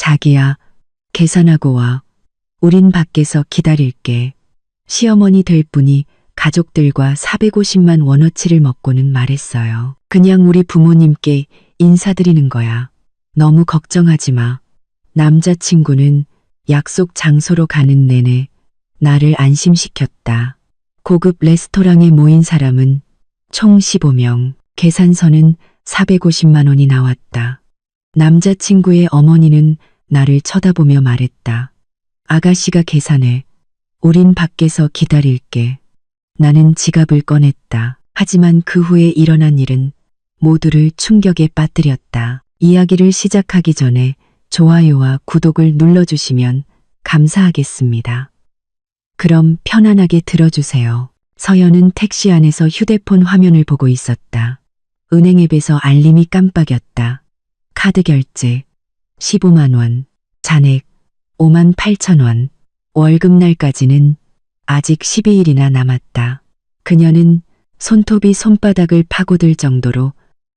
자기야, 계산하고 와. 우린 밖에서 기다릴게. 시어머니 될 분이 가족들과 450만 원어치를 먹고는 말했어요. 그냥 우리 부모님께 인사드리는 거야. 너무 걱정하지 마. 남자친구는 약속 장소로 가는 내내 나를 안심시켰다. 고급 레스토랑에 모인 사람은 총 15명, 계산서는 450만 원이 나왔다. 남자친구의 어머니는 나를 쳐다보며 말했다. 아가씨가 계산해. 우린 밖에서 기다릴게. 나는 지갑을 꺼냈다. 하지만 그 후에 일어난 일은 모두를 충격에 빠뜨렸다. 이야기를 시작하기 전에 좋아요와 구독을 눌러주시면 감사하겠습니다. 그럼 편안하게 들어주세요. 서연은 택시 안에서 휴대폰 화면을 보고 있었다. 은행 앱에서 알림이 깜빡였다. 카드 결제 15만 원, 잔액 5만 8천 원, 월급날까지는 아직 12일이나 남았다. 그녀는 손톱이 손바닥을 파고들 정도로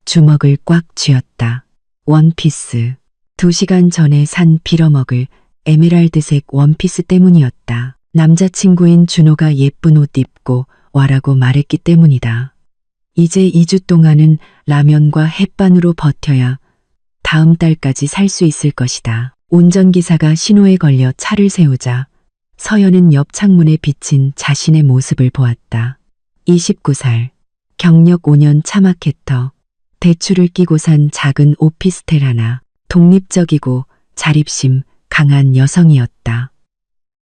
주먹을 꽉 쥐었다. 원피스. 2시간 전에 산 빌어먹을 에메랄드색 원피스 때문이었다. 남자친구인 준호가 예쁜 옷 입고 와라고 말했기 때문이다. 이제 2주 동안은 라면과 햇반으로 버텨야 다음 달까지 살 수 있을 것이다. 운전기사가 신호에 걸려 차를 세우자 서연은 옆 창문에 비친 자신의 모습을 보았다. 29살, 경력 5년 차마케터, 대출을 끼고 산 작은 오피스텔 하나, 독립적이고 자립심 강한 여성이었다.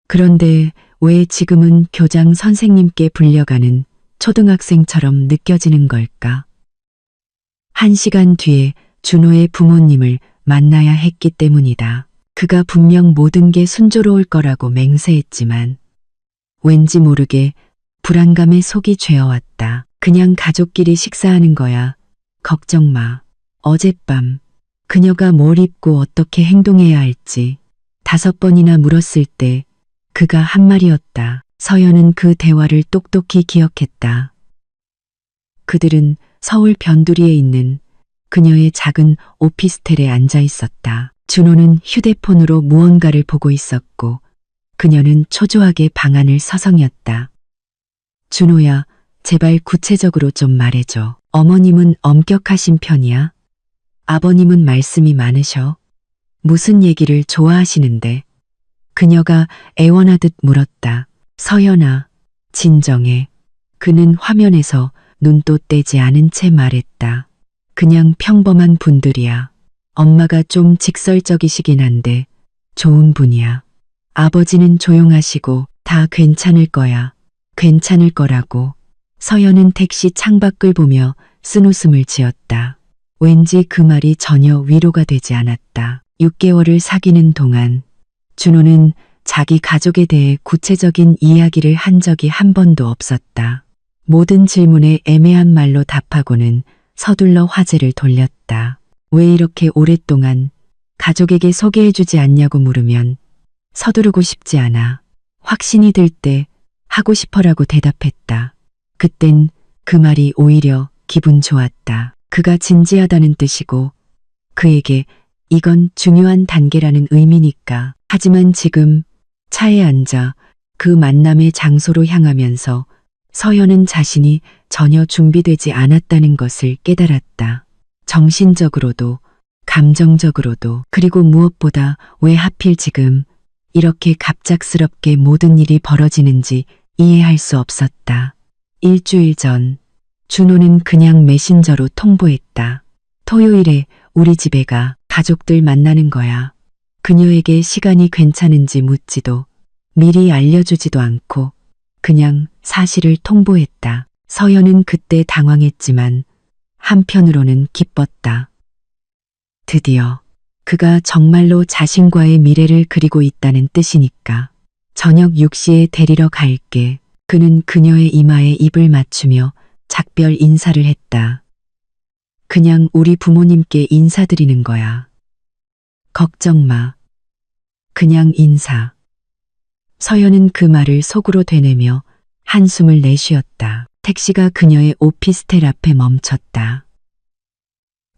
그런데 왜 지금은 교장 선생님께 불려가는 초등학생처럼 느껴지는 걸까? 1시간 뒤에 준호의 부모님을 만나야 했기 때문이다. 그가 분명 모든 게 순조로울 거라고 맹세했지만 왠지 모르게 불안감에 속이 죄어왔다. 그냥 가족끼리 식사하는 거야. 걱정 마. 어젯밤 그녀가 뭘 입고 어떻게 행동해야 할지 5번이나 물었을 때 그가 한 말이었다. 서연은 그 대화를 똑똑히 기억했다. 그들은 서울 변두리에 있는 그녀의 작은 오피스텔에 앉아 있었다. 준호는 휴대폰으로 무언가를 보고 있었고 그녀는 초조하게 방안을 서성였다. 준호야, 제발 구체적으로 좀 말해줘. 어머님은 엄격하신 편이야? 아버님은 말씀이 많으셔? 무슨 얘기를 좋아하시는데? 그녀가 애원하듯 물었다. 서연아, 진정해. 그는 화면에서 눈도 떼지 않은 채 말했다. 그냥 평범한 분들이야. 엄마가 좀 직설적이시긴 한데 좋은 분이야. 아버지는 조용하시고 다 괜찮을 거야. 괜찮을 거라고. 서연은 택시 창밖을 보며 쓴웃음을 지었다. 왠지 그 말이 전혀 위로가 되지 않았다. 6개월을 사귀는 동안 준호는 자기 가족에 대해 구체적인 이야기를 한 적이 한 번도 없었다. 모든 질문에 애매한 말로 답하고는 서둘러 화제를 돌렸다. 왜 이렇게 오랫동안 가족에게 소개해주지 않냐고 물으면 서두르고 싶지 않아. 확신이 들 때 하고 싶어라고 대답했다. 그땐 그 말이 오히려 기분 좋았다. 그가 진지하다는 뜻이고 그에게 이건 중요한 단계라는 의미니까. 하지만 지금 차에 앉아 그 만남의 장소로 향하면서 서연은 자신이 전혀 준비되지 않았다는 것을 깨달았다. 정신적으로도 감정적으로도. 그리고 무엇보다 왜 하필 지금 이렇게 갑작스럽게 모든 일이 벌어지는지 이해할 수 없었다. 일주일 전 준호는 그냥 메신저로 통보했다. 토요일에 우리 집에 가. 가족들 만나는 거야. 그녀에게 시간이 괜찮은지 묻지도 미리 알려주지도 않고 그냥 사실을 통보했다. 서연은 그때 당황했지만 한편으로는 기뻤다. 드디어 그가 정말로 자신과의 미래를 그리고 있다는 뜻이니까. 저녁 6시에 데리러 갈게. 그는 그녀의 이마에 입을 맞추며 작별 인사를 했다. 그냥 우리 부모님께 인사드리는 거야. 걱정 마. 그냥 인사. 서연은 그 말을 속으로 되뇌며 한숨을 내쉬었다. 택시가 그녀의 오피스텔 앞에 멈췄다.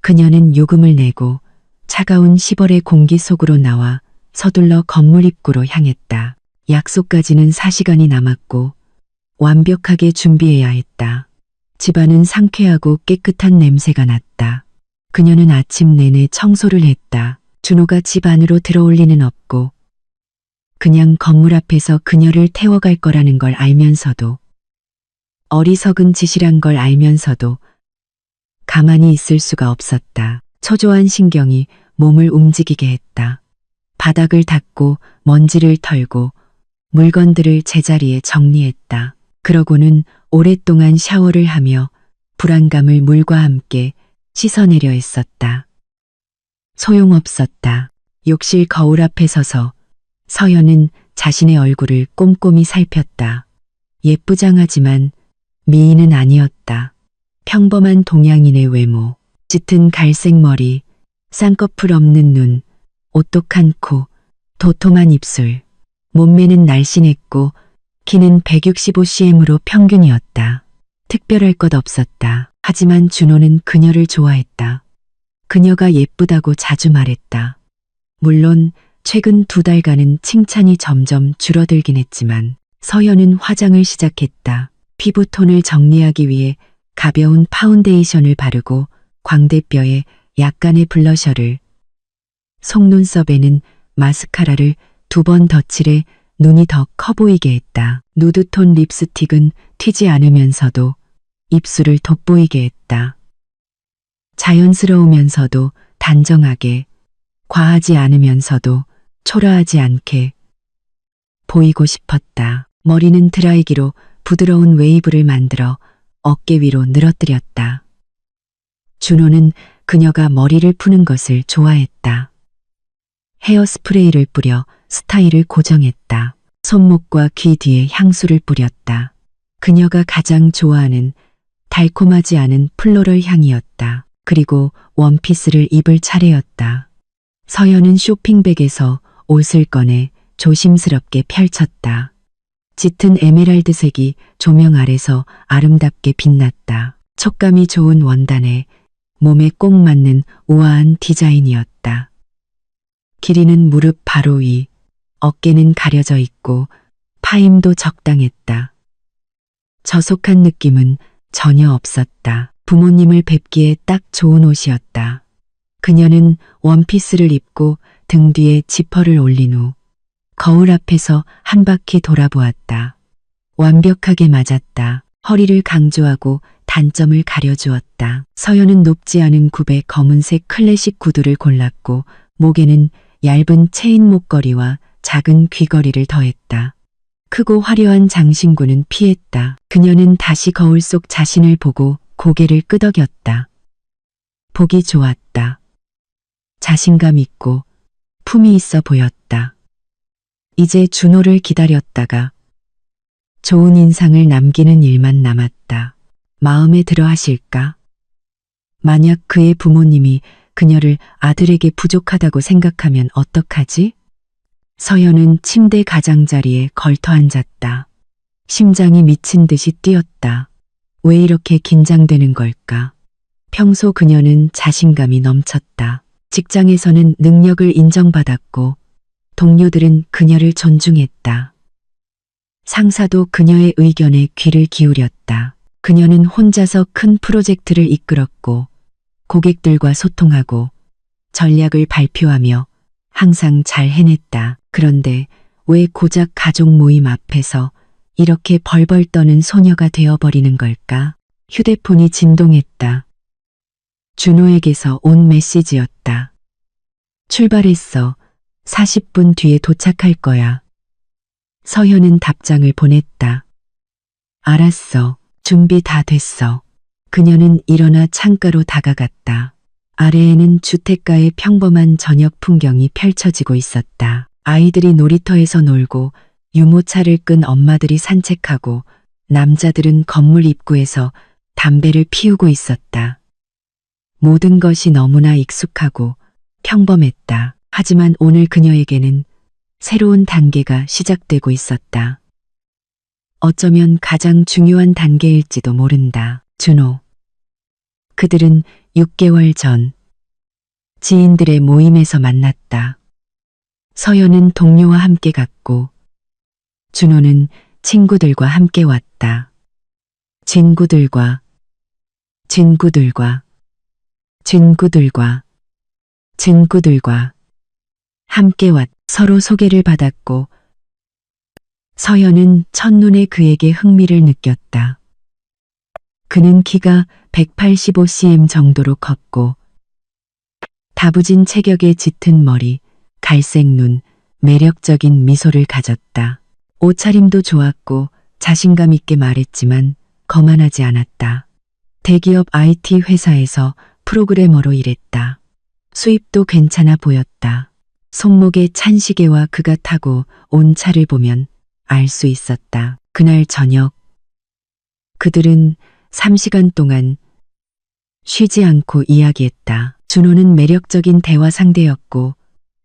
그녀는 요금을 내고 차가운 10월의 공기 속으로 나와 서둘러 건물 입구로 향했다. 약속까지는 4시간이 남았고 완벽하게 준비해야 했다. 집안은 상쾌하고 깨끗한 냄새가 났다. 그녀는 아침 내내 청소를 했다. 준호가 집 안으로 들어올 리는 없고 그냥 건물 앞에서 그녀를 태워갈 거라는 걸 알면서도 어리석은 짓이란 걸 알면서도 가만히 있을 수가 없었다. 초조한 신경이 몸을 움직이게 했다. 바닥을 닦고 먼지를 털고 물건들을 제자리에 정리했다. 그러고는 오랫동안 샤워를 하며 불안감을 물과 함께 씻어내려 했었다. 소용없었다. 욕실 거울 앞에 서서 서연은 자신의 얼굴을 꼼꼼히 살폈다. 예쁘장하지만 미인은 아니었다. 평범한 동양인의 외모, 짙은 갈색 머리, 쌍꺼풀 없는 눈, 오똑한 코, 도톰한 입술, 몸매는 날씬했고 키는 165cm으로 평균이었다. 특별할 것 없었다. 하지만 준호는 그녀를 좋아했다. 그녀가 예쁘다고 자주 말했다. 물론 최근 2달간은 칭찬이 점점 줄어들긴 했지만 서연은 화장을 시작했다. 피부톤을 정리하기 위해 가벼운 파운데이션을 바르고 광대뼈에 약간의 블러셔를, 속눈썹에는 마스카라를 2번 덧칠해 눈이 더 커 보이게 했다. 누드톤 립스틱은 튀지 않으면서도 입술을 돋보이게 했다. 자연스러우면서도 단정하게, 과하지 않으면서도 초라하지 않게 보이고 싶었다. 머리는 드라이기로 부드러운 웨이브를 만들어 어깨 위로 늘어뜨렸다. 준호는 그녀가 머리를 푸는 것을 좋아했다. 헤어스프레이를 뿌려 스타일을 고정했다. 손목과 귀 뒤에 향수를 뿌렸다. 그녀가 가장 좋아하는 달콤하지 않은 플로럴 향이었다. 그리고 원피스를 입을 차례였다. 서연은 쇼핑백에서 옷을 꺼내 조심스럽게 펼쳤다. 짙은 에메랄드색이 조명 아래서 아름답게 빛났다. 촉감이 좋은 원단에 몸에 꼭 맞는 우아한 디자인이었다. 길이는 무릎 바로 위, 어깨는 가려져 있고 파임도 적당했다. 저속한 느낌은 전혀 없었다. 부모님을 뵙기에 딱 좋은 옷이었다. 그녀는 원피스를 입고 등 뒤에 지퍼를 올린 후 거울 앞에서 한 바퀴 돌아보았다. 완벽하게 맞았다. 허리를 강조하고 단점을 가려주었다. 서연은 높지 않은 굽의 검은색 클래식 구두를 골랐고 목에는 얇은 체인 목걸이와 작은 귀걸이를 더했다. 크고 화려한 장신구는 피했다. 그녀는 다시 거울 속 자신을 보고 고개를 끄덕였다. 보기 좋았다. 자신감 있고 품이 있어 보였다. 이제 준호를 기다렸다가 좋은 인상을 남기는 일만 남았다. 마음에 들어 하실까? 만약 그의 부모님이 그녀를 아들에게 부족하다고 생각하면 어떡하지? 서연은 침대 가장자리에 걸터 앉았다. 심장이 미친 듯이 뛰었다. 왜 이렇게 긴장되는 걸까? 평소 그녀는 자신감이 넘쳤다. 직장에서는 능력을 인정받았고 동료들은 그녀를 존중했다. 상사도 그녀의 의견에 귀를 기울였다. 그녀는 혼자서 큰 프로젝트를 이끌었고 고객들과 소통하고 전략을 발표하며 항상 잘 해냈다. 그런데 왜 고작 가족 모임 앞에서 이렇게 벌벌 떠는 소녀가 되어버리는 걸까? 휴대폰이 진동했다. 준호에게서 온 메시지였다. 출발했어. 40분 뒤에 도착할 거야. 서현은 답장을 보냈다. 알았어. 준비 다 됐어. 그녀는 일어나 창가로 다가갔다. 아래에는 주택가의 평범한 저녁 풍경이 펼쳐지고 있었다. 아이들이 놀이터에서 놀고 유모차를 끈 엄마들이 산책하고 남자들은 건물 입구에서 담배를 피우고 있었다. 모든 것이 너무나 익숙하고 평범했다. 하지만 오늘 그녀에게는 새로운 단계가 시작되고 있었다. 어쩌면 가장 중요한 단계일지도 모른다. 준호. 그들은 6개월 전 지인들의 모임에서 만났다. 서연은 동료와 함께 갔고 준호는 친구들과 함께 왔다. 친구들과 함께 서로 소개를 받았고 서연은 첫눈에 그에게 흥미를 느꼈다. 그는 키가 185cm 정도로 컸고 다부진 체격에 짙은 머리, 갈색 눈, 매력적인 미소를 가졌다. 옷차림도 좋았고 자신감 있게 말했지만 거만하지 않았다. 대기업 IT 회사에서 프로그래머로 일했다. 수입도 괜찮아 보였다. 손목에 찬 시계와 그가 타고 온 차를 보면 알 수 있었다. 그날 저녁 그들은 3시간 동안 쉬지 않고 이야기했다. 준호는 매력적인 대화 상대였고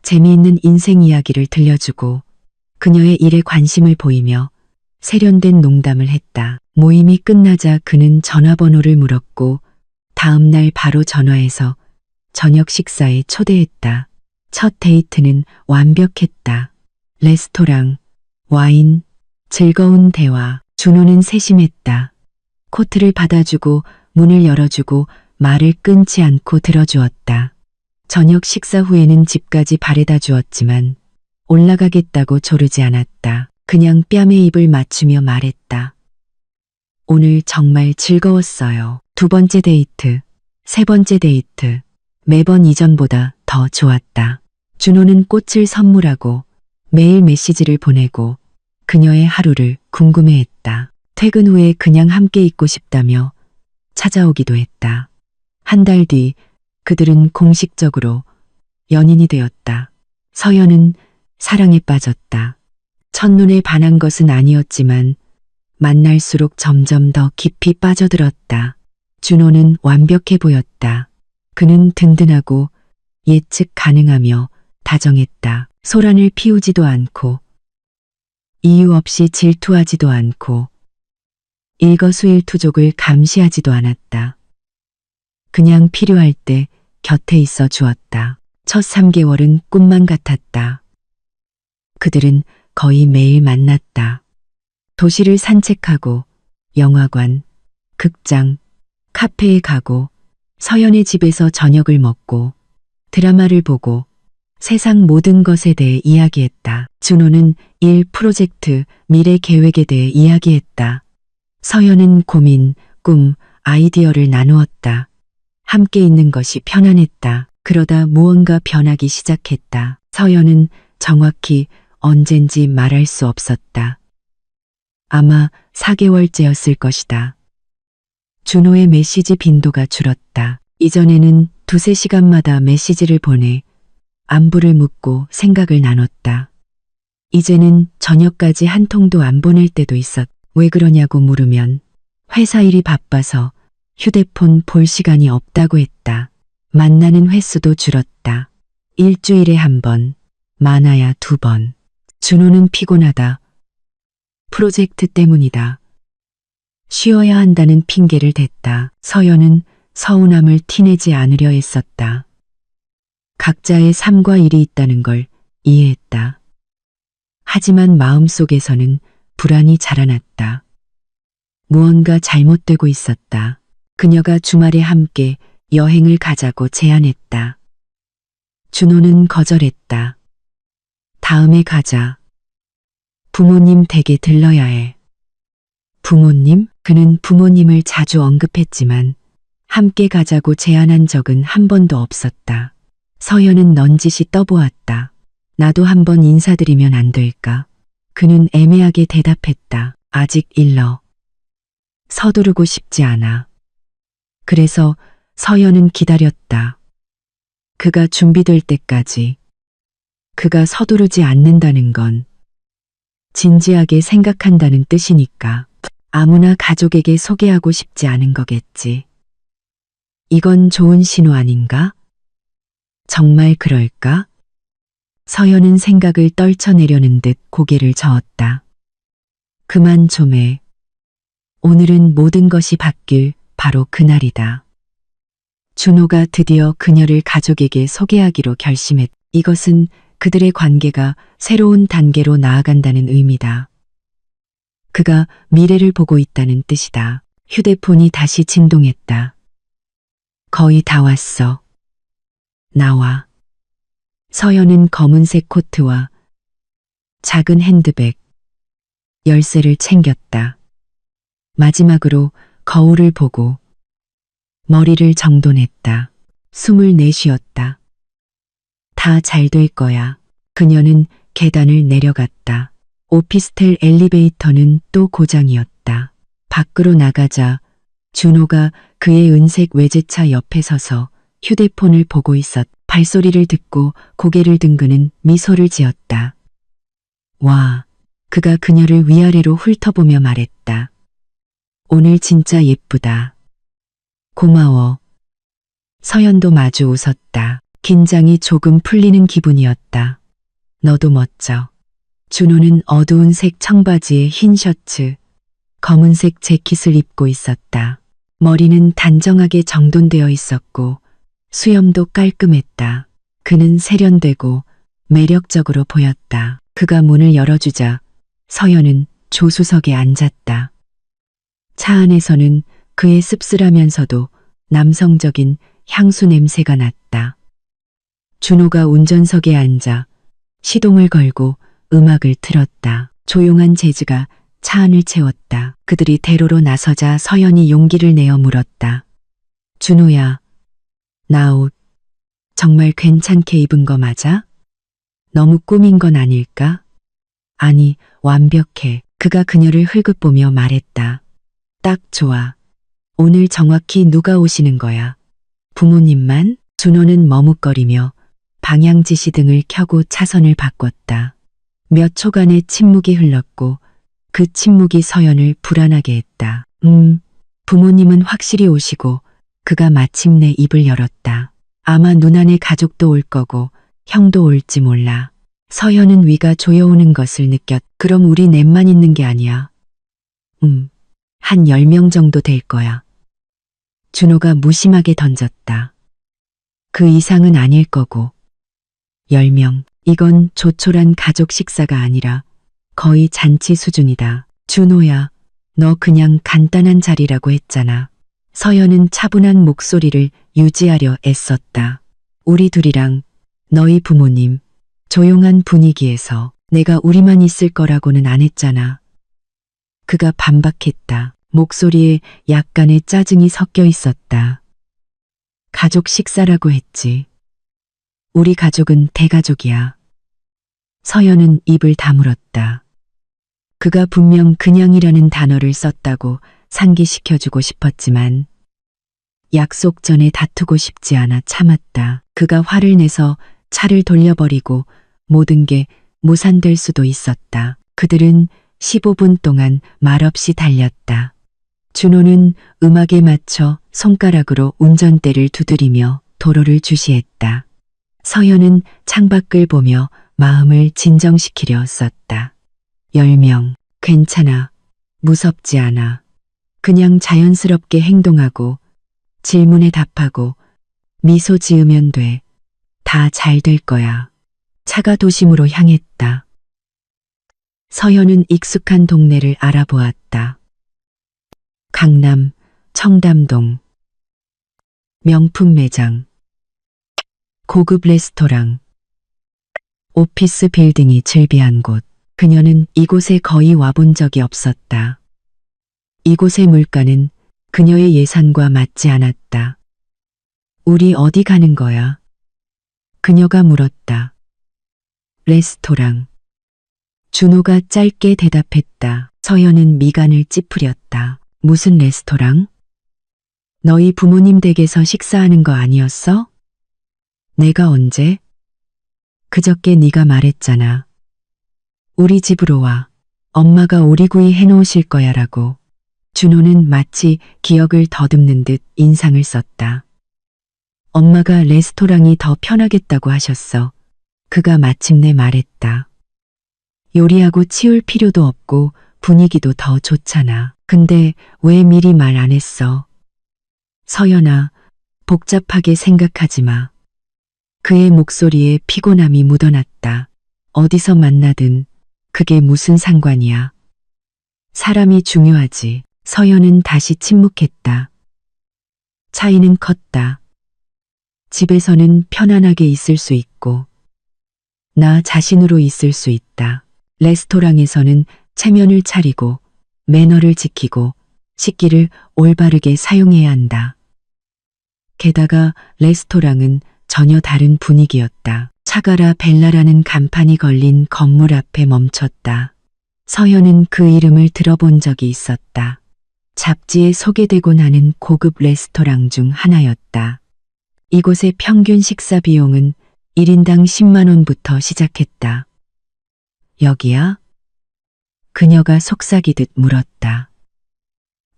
재미있는 인생 이야기를 들려주고 그녀의 일에 관심을 보이며 세련된 농담을 했다. 모임이 끝나자 그는 전화번호를 물었고 다음 날 바로 전화해서 저녁 식사에 초대했다. 첫 데이트는 완벽했다. 레스토랑, 와인, 즐거운 대화. 준호는 세심했다. 코트를 받아주고 문을 열어주고 말을 끊지 않고 들어주었다. 저녁 식사 후에는 집까지 바래다 주었지만 올라가겠다고 조르지 않았다. 그냥 뺨에 입을 맞추며 말했다. 오늘 정말 즐거웠어요. 두 번째 데이트, 세 번째 데이트, 매번 이전보다 더 좋았다. 준호는 꽃을 선물하고 매일 메시지를 보내고 그녀의 하루를 궁금해했다. 퇴근 후에 그냥 함께 있고 싶다며 찾아오기도 했다. 한 달 뒤 그들은 공식적으로 연인이 되었다. 서연은 사랑에 빠졌다. 첫눈에 반한 것은 아니었지만 만날수록 점점 더 깊이 빠져들었다. 준호는 완벽해 보였다. 그는 든든하고 예측 가능하며 다정했다. 소란을 피우지도 않고 이유 없이 질투하지도 않고 일거수일투족을 감시하지도 않았다. 그냥 필요할 때 곁에 있어 주었다. 첫 3개월은 꿈만 같았다. 그들은 거의 매일 만났다. 도시를 산책하고 영화관, 극장, 카페에 가고 서연의 집에서 저녁을 먹고 드라마를 보고 세상 모든 것에 대해 이야기했다. 준호는 일 프로젝트, 미래 계획에 대해 이야기했다. 서연은 고민, 꿈, 아이디어를 나누었다. 함께 있는 것이 편안했다. 그러다 무언가 변하기 시작했다. 서연은 정확히 언젠지 말할 수 없었다. 아마 4개월째였을 것이다. 준호의 메시지 빈도가 줄었다. 이전에는 2~3시간마다 메시지를 보내 안부를 묻고 생각을 나눴다. 이제는 저녁까지 한 통도 안 보낼 때도 있었다. 왜 그러냐고 물으면 회사 일이 바빠서 휴대폰 볼 시간이 없다고 했다. 만나는 횟수도 줄었다. 일주일에 1번, 많아야 2번. 준호는 피곤하다. 프로젝트 때문이다. 쉬어야 한다는 핑계를 댔다. 서연은 서운함을 티내지 않으려 했었다. 각자의 삶과 일이 있다는 걸 이해했다. 하지만 마음속에서는 불안이 자라났다. 무언가 잘못되고 있었다. 그녀가 주말에 함께 여행을 가자고 제안했다. 준호는 거절했다. 다음에 가자. 부모님 댁에 들러야 해. 부모님? 그는 부모님을 자주 언급했지만 함께 가자고 제안한 적은 한 번도 없었다. 서연은 넌지시 떠보았다. 나도 한번 인사드리면 안 될까? 그는 애매하게 대답했다. 아직 일러. 서두르고 싶지 않아. 그래서 서연은 기다렸다. 그가 준비될 때까지. 그가 서두르지 않는다는 건 진지하게 생각한다는 뜻이니까. 아무나 가족에게 소개하고 싶지 않은 거겠지. 이건 좋은 신호 아닌가? 정말 그럴까? 서연은 생각을 떨쳐내려는 듯 고개를 저었다. 그만 좀 해. 오늘은 모든 것이 바뀔 바로 그날이다. 준호가 드디어 그녀를 가족에게 소개하기로 결심했다. 이것은 그들의 관계가 새로운 단계로 나아간다는 의미다. 그가 미래를 보고 있다는 뜻이다. 휴대폰이 다시 진동했다. 거의 다 왔어. 나와. 서연은 검은색 코트와 작은 핸드백, 열쇠를 챙겼다. 마지막으로 거울을 보고 머리를 정돈했다. 숨을 내쉬었다. 다 잘 될 거야. 그녀는 계단을 내려갔다. 오피스텔 엘리베이터는 또 고장이었다. 밖으로 나가자 준호가 그의 은색 외제차 옆에 서서 휴대폰을 보고 있었다. 발소리를 듣고 고개를 든 그는 미소를 지었다. 와, 그가 그녀를 위아래로 훑어보며 말했다. 오늘 진짜 예쁘다. 고마워. 서연도 마주 웃었다. 긴장이 조금 풀리는 기분이었다. 너도 멋져. 준호는 어두운 색 청바지에 흰 셔츠, 검은색 재킷을 입고 있었다. 머리는 단정하게 정돈되어 있었고 수염도 깔끔했다. 그는 세련되고 매력적으로 보였다. 그가 문을 열어주자 서연은 조수석에 앉았다. 차 안에서는 그의 씁쓸하면서도 남성적인 향수 냄새가 났다. 준호가 운전석에 앉아 시동을 걸고 음악을 틀었다. 조용한 재즈가 차 안을 채웠다. 그들이 대로로 나서자 서연이 용기를 내어 물었다. 준호야, 나 옷 정말 괜찮게 입은 거 맞아? 너무 꾸민 건 아닐까? 아니, 완벽해. 그가 그녀를 흘끗 보며 말했다. 딱 좋아. 오늘 정확히 누가 오시는 거야? 부모님만? 준호는 머뭇거리며 방향 지시등을 켜고 차선을 바꿨다. 몇 초간의 침묵이 흘렀고 그 침묵이 서연을 불안하게 했다. 부모님은 확실히 오시고 그가 마침내 입을 열었다. 아마 누나네 가족도 올 거고 형도 올지 몰라. 서연은 위가 조여오는 것을 느꼈. 그럼 우리 넷만 있는 게 아니야. 한 10명 정도 될 거야. 준호가 무심하게 던졌다. 그 이상은 아닐 거고. 10명. 이건 조촐한 가족 식사가 아니라 거의 잔치 수준이다. 준호야, 너 그냥 간단한 자리라고 했잖아. 서연은 차분한 목소리를 유지하려 애썼다. 우리 둘이랑 너희 부모님, 조용한 분위기에서 내가 우리만 있을 거라고는 안 했잖아. 그가 반박했다. 목소리에 약간의 짜증이 섞여 있었다. 가족 식사라고 했지. 우리 가족은 대가족이야. 서연은 입을 다물었다. 그가 분명 그냥이라는 단어를 썼다고 상기시켜주고 싶었지만 약속 전에 다투고 싶지 않아 참았다. 그가 화를 내서 차를 돌려버리고 모든 게 무산될 수도 있었다. 그들은 15분 동안 말없이 달렸다. 준호는 음악에 맞춰 손가락으로 운전대를 두드리며 도로를 주시했다. 서연은 창밖을 보며 마음을 진정시키려 썼다. 10명, 괜찮아. 무섭지 않아. 그냥 자연스럽게 행동하고 질문에 답하고 미소 지으면 돼. 다 잘 될 거야. 차가 도심으로 향했다. 서연은 익숙한 동네를 알아보았다. 강남, 청담동, 명품 매장, 고급 레스토랑, 오피스 빌딩이 즐비한 곳. 그녀는 이곳에 거의 와본 적이 없었다. 이곳의 물가는 그녀의 예산과 맞지 않았다. 우리 어디 가는 거야? 그녀가 물었다. 레스토랑. 준호가 짧게 대답했다. 서연은 미간을 찌푸렸다. 무슨 레스토랑? 너희 부모님 댁에서 식사하는 거 아니었어? 내가 언제? 그저께 네가 말했잖아. 우리 집으로 와. 엄마가 오리구이 해놓으실 거야 라고. 준호는 마치 기억을 더듬는 듯 인상을 썼다. 엄마가 레스토랑이 더 편하겠다고 하셨어. 그가 마침내 말했다. 요리하고 치울 필요도 없고 분위기도 더 좋잖아. 근데 왜 미리 말 안 했어? 서연아, 복잡하게 생각하지 마. 그의 목소리에 피곤함이 묻어났다. 어디서 만나든 그게 무슨 상관이야. 사람이 중요하지. 서연은 다시 침묵했다. 차이는 컸다. 집에서는 편안하게 있을 수 있고 나 자신으로 있을 수 있다. 레스토랑에서는 체면을 차리고 매너를 지키고 식기를 올바르게 사용해야 한다. 게다가 레스토랑은 전혀 다른 분위기였다. 차가라 벨라라는 간판이 걸린 건물 앞에 멈췄다. 서연은 그 이름을 들어본 적이 있었다. 잡지에 소개되곤 하는 고급 레스토랑 중 하나였다. 이곳의 평균 식사 비용은 1인당 10만 원부터 시작했다. 여기야? 그녀가 속삭이듯 물었다.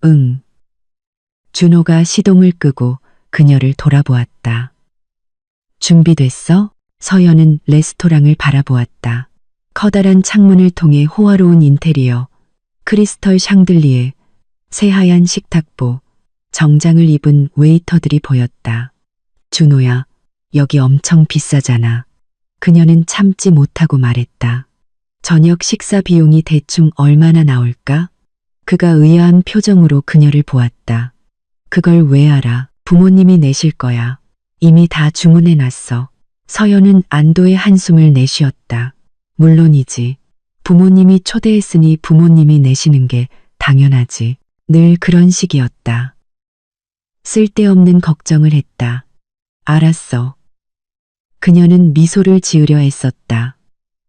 응. 준호가 시동을 끄고 그녀를 돌아보았다. 준비됐어? 서연은 레스토랑을 바라보았다. 커다란 창문을 통해 호화로운 인테리어, 크리스털 샹들리에, 새하얀 식탁보, 정장을 입은 웨이터들이 보였다. 준호야, 여기 엄청 비싸잖아. 그녀는 참지 못하고 말했다. 저녁 식사 비용이 대충 얼마나 나올까? 그가 의아한 표정으로 그녀를 보았다. 그걸 왜 알아? 부모님이 내실 거야. 이미 다 주문해놨어. 서연은 안도의 한숨을 내쉬었다. 물론이지. 부모님이 초대했으니 부모님이 내시는 게 당연하지. 늘 그런 식이었다. 쓸데없는 걱정을 했다. 알았어. 그녀는 미소를 지으려 애썼다.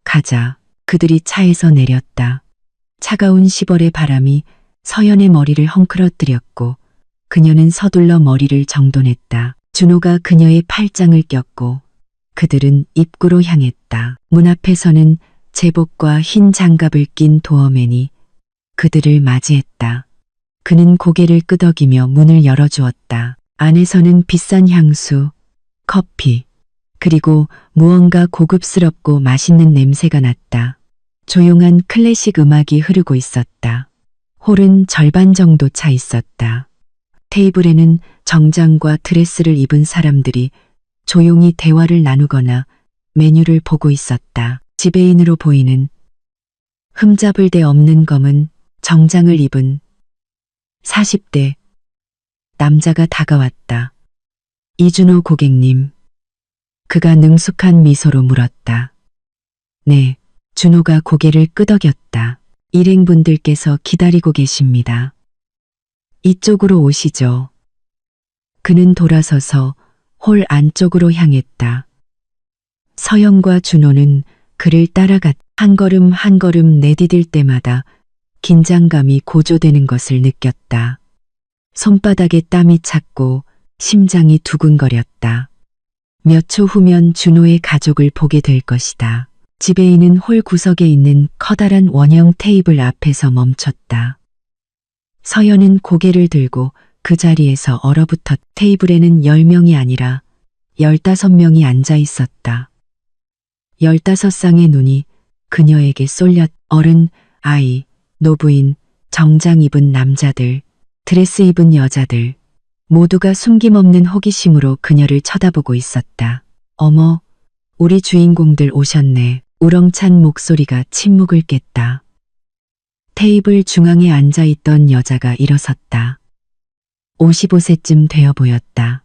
가자. 그들이 차에서 내렸다. 차가운 10월의 바람이 서연의 머리를 헝클어뜨렸고 그녀는 서둘러 머리를 정돈했다. 준호가 그녀의 팔짱을 꼈고 그들은 입구로 향했다. 문 앞에서는 제복과 흰 장갑을 낀 도어맨이 그들을 맞이했다. 그는 고개를 끄덕이며 문을 열어주었다. 안에서는 비싼 향수, 커피, 그리고 무언가 고급스럽고 맛있는 냄새가 났다. 조용한 클래식 음악이 흐르고 있었다. 홀은 절반 정도 차 있었다. 테이블에는 정장과 드레스를 입은 사람들이 조용히 대화를 나누거나 메뉴를 보고 있었다. 지배인으로 보이는 흠잡을 데 없는 검은 정장을 입은 40대 남자가 다가왔다. 이준호 고객님. 그가 능숙한 미소로 물었다. 네, 준호가 고개를 끄덕였다. 일행분들께서 기다리고 계십니다. 이쪽으로 오시죠. 그는 돌아서서 홀 안쪽으로 향했다. 서연과 준호는 그를 따라갔다. 한 걸음 한 걸음 내디딜 때마다 긴장감이 고조되는 것을 느꼈다. 손바닥에 땀이 찼고 심장이 두근거렸다. 몇 초 후면 준호의 가족을 보게 될 것이다. 지배인은 홀 구석에 있는 커다란 원형 테이블 앞에서 멈췄다. 서연은 고개를 들고 그 자리에서 얼어붙었. 테이블에는 10명이 아니라 15명이 앉아 있었다. 15쌍의 눈이 그녀에게 쏠렸. 어른, 아이, 노부인, 정장 입은 남자들, 드레스 입은 여자들, 모두가 숨김없는 호기심으로 그녀를 쳐다보고 있었다. 어머, 우리 주인공들 오셨네. 우렁찬 목소리가 침묵을 깼다. 테이블 중앙에 앉아있던 여자가 일어섰다. 55세쯤 되어 보였다.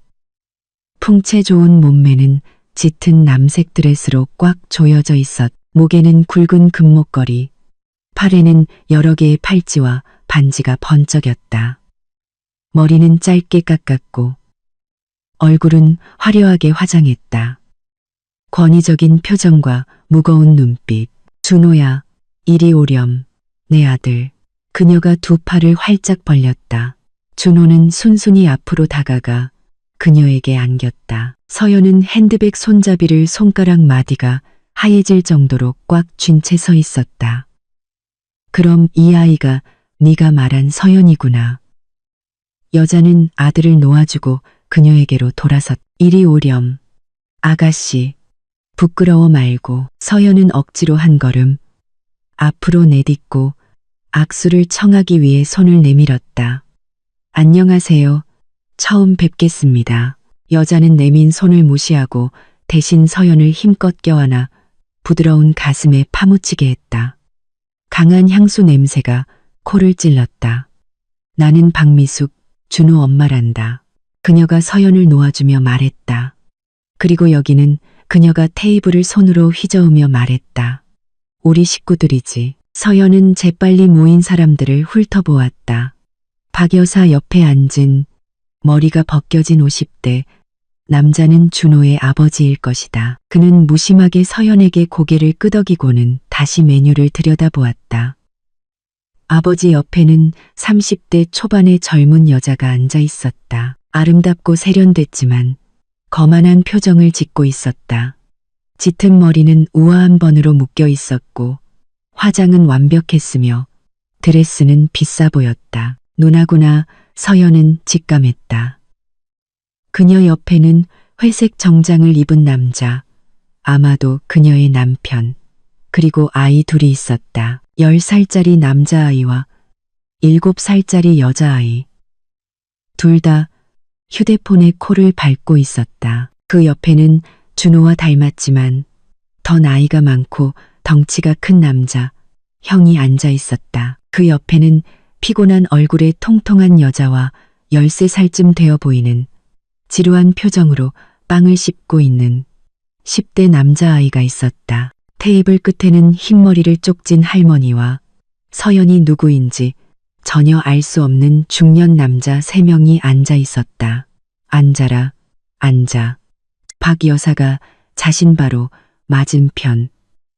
풍채 좋은 몸매는 짙은 남색 드레스로 꽉 조여져 있었. 목에는 굵은 금목걸이, 팔에는 여러 개의 팔찌와 반지가 번쩍였다. 머리는 짧게 깎았고 얼굴은 화려하게 화장했다. 권위적인 표정과 무거운 눈빛. 준호야, 이리 오렴. 내 아들. 그녀가 두 팔을 활짝 벌렸다. 준호는 순순히 앞으로 다가가 그녀에게 안겼다. 서연은 핸드백 손잡이를 손가락 마디가 하얘질 정도로 꽉 쥔 채 서 있었다. 그럼 이 아이가 네가 말한 서연이구나. 여자는 아들을 놓아주고 그녀에게로 돌아섰. 이리 오렴. 아가씨. 부끄러워 말고. 서연은 억지로 한 걸음 앞으로 내딛고 악수를 청하기 위해 손을 내밀었다. 안녕하세요. 처음 뵙겠습니다. 여자는 내민 손을 무시하고 대신 서연을 힘껏 껴안아 부드러운 가슴에 파묻히게 했다. 강한 향수 냄새가 코를 찔렀다. 나는 박미숙, 준호 엄마란다. 그녀가 서연을 놓아주며 말했다. 그리고 여기는 그녀가 테이블을 손으로 휘저으며 말했다. 우리 식구들이지. 서연은 재빨리 모인 사람들을 훑어보았다. 박 여사 옆에 앉은 머리가 벗겨진 50대 남자는 준호의 아버지일 것이다. 그는 무심하게 서연에게 고개를 끄덕이고는 다시 메뉴를 들여다보았다. 아버지 옆에는 30대 초반의 젊은 여자가 앉아 있었다. 아름답고 세련됐지만 거만한 표정을 짓고 있었다. 짙은 머리는 우아한 번으로 묶여 있었고 화장은 완벽했으며 드레스는 비싸 보였다. 누나구나. 서연은 직감했다. 그녀 옆에는 회색 정장을 입은 남자, 아마도 그녀의 남편, 그리고 아이 둘이 있었다. 10살짜리 남자아이와 7살짜리 여자아이. 둘 다 휴대폰에 코를 밟고 있었다. 그 옆에는 준호와 닮았지만 더 나이가 많고 덩치가 큰 남자, 형이 앉아 있었다. 그 옆에는 피곤한 얼굴의 통통한 여자와 13살쯤 되어 보이는 지루한 표정으로 빵을 씹고 있는 10대 남자아이가 있었다. 테이블 끝에는 흰머리를 쪽진 할머니와 서연이 누구인지 전혀 알 수 없는 중년 남자 3명이 앉아 있었다. 앉아라, 앉아. 박 여사가 자신 바로 맞은편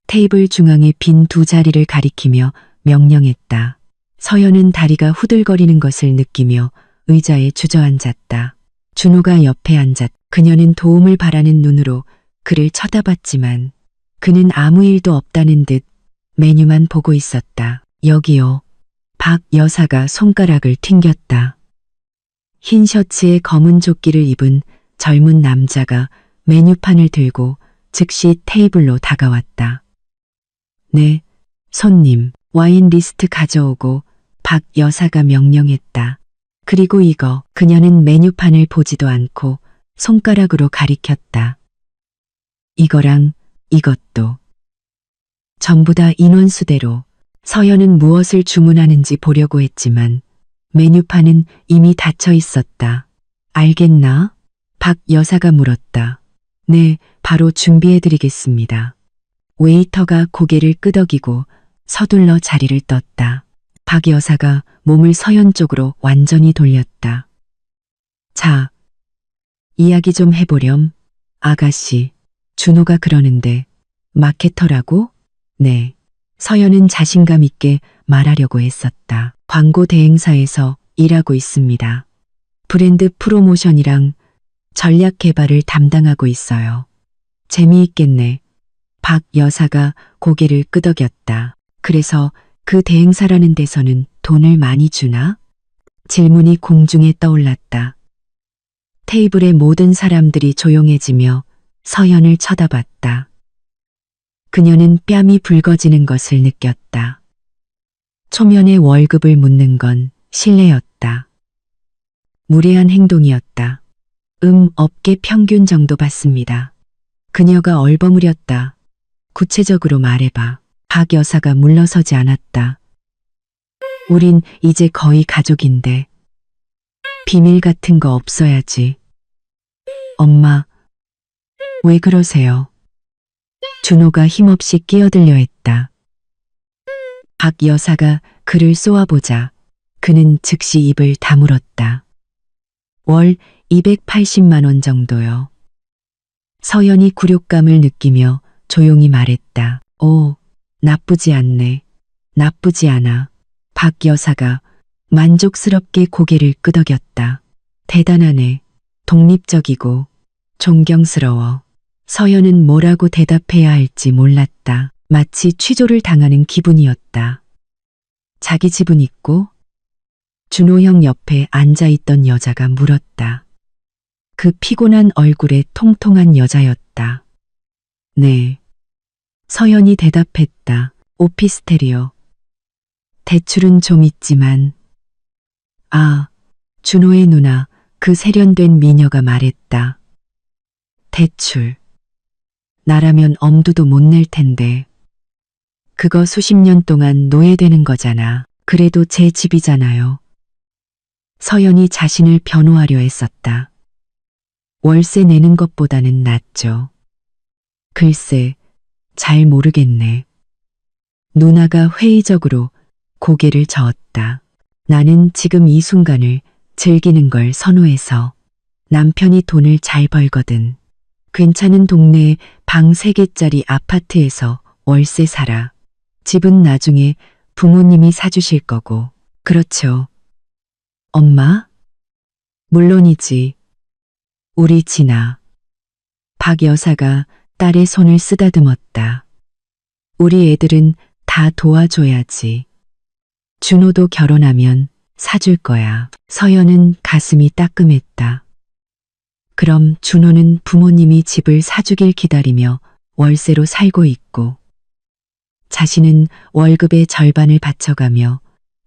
테이블 중앙의 빈 2자리를 가리키며 명령했다. 서연은 다리가 후들거리는 것을 느끼며 의자에 주저앉았다. 준호가 옆에 앉았. 그녀는 도움을 바라는 눈으로 그를 쳐다봤지만 그는 아무 일도 없다는 듯 메뉴만 보고 있었다. 여기요. 박 여사가 손가락을 튕겼다. 흰 셔츠에 검은 조끼를 입은 젊은 남자가 메뉴판을 들고 즉시 테이블로 다가왔다. 네, 손님, 와인 리스트 가져오고 박 여사가 명령했다. 그리고 이거. 그녀는 메뉴판을 보지도 않고 손가락으로 가리켰다. 이거랑 이것도. 전부 다 인원수대로. 서연은 무엇을 주문하는지 보려고 했지만 메뉴판은 이미 닫혀 있었다. 알겠나? 박 여사가 물었다. 네, 바로 준비해드리겠습니다. 웨이터가 고개를 끄덕이고 서둘러 자리를 떴다. 박 여사가 몸을 서연 쪽으로 완전히 돌렸다. 자, 이야기 좀 해보렴. 아가씨, 준호가 그러는데 마케터라고? 네. 서연은 자신감 있게 말하려고 했었다. 광고 대행사에서 일하고 있습니다. 브랜드 프로모션이랑 전략 개발을 담당하고 있어요. 재미있겠네. 박 여사가 고개를 끄덕였다. 그래서 그 대행사라는 데서는 돈을 많이 주나? 질문이 공중에 떠올랐다. 테이블의 모든 사람들이 조용해지며 서연을 쳐다봤다. 그녀는 뺨이 붉어지는 것을 느꼈다. 초면에 월급을 묻는 건 실례였다. 무례한 행동이었다. 업계 평균 정도 받습니다. 그녀가 얼버무렸다. 구체적으로 말해봐. 박 여사가 물러서지 않았다. 우린 이제 거의 가족인데. 비밀 같은 거 없어야지. 엄마, 왜 그러세요? 준호가 힘없이 끼어들려 했다. 박 여사가 그를 쏘아보자 그는 즉시 입을 다물었다. 월 280만 원 정도요. 서연이 굴욕감을 느끼며 조용히 말했다. 오, 나쁘지 않네. 나쁘지 않아. 박 여사가 만족스럽게 고개를 끄덕였다. 대단하네. 독립적이고 존경스러워. 서연은 뭐라고 대답해야 할지 몰랐다. 마치 취조를 당하는 기분이었다. 자기 집은 있고? 준호 형 옆에 앉아있던 여자가 물었다. 그 피곤한 얼굴에 통통한 여자였다. 네. 서연이 대답했다. 오피스텔이요. 대출은 좀 있지만. 아, 준호의 누나, 그 세련된 미녀가 말했다. 대출. 나라면 엄두도 못 낼 텐데. 그거 수십 년 동안 노예되는 거잖아. 그래도 제 집이잖아요. 서연이 자신을 변호하려 했었다. 월세 내는 것보다는 낫죠. 글쎄, 잘 모르겠네. 누나가 회의적으로 고개를 저었다. 나는 지금 이 순간을 즐기는 걸 선호해서. 남편이 돈을 잘 벌거든. 괜찮은 동네에 방 3개짜리 아파트에서 월세 살아. 집은 나중에 부모님이 사주실 거고. 그렇죠. 엄마? 물론이지. 우리 진아. 박 여사가 딸의 손을 쓰다듬었다. 우리 애들은 다 도와줘야지. 준호도 결혼하면 사줄 거야. 서연은 가슴이 따끔했다. 그럼 준호는 부모님이 집을 사주길 기다리며 월세로 살고 있고, 자신은 월급의 절반을 바쳐가며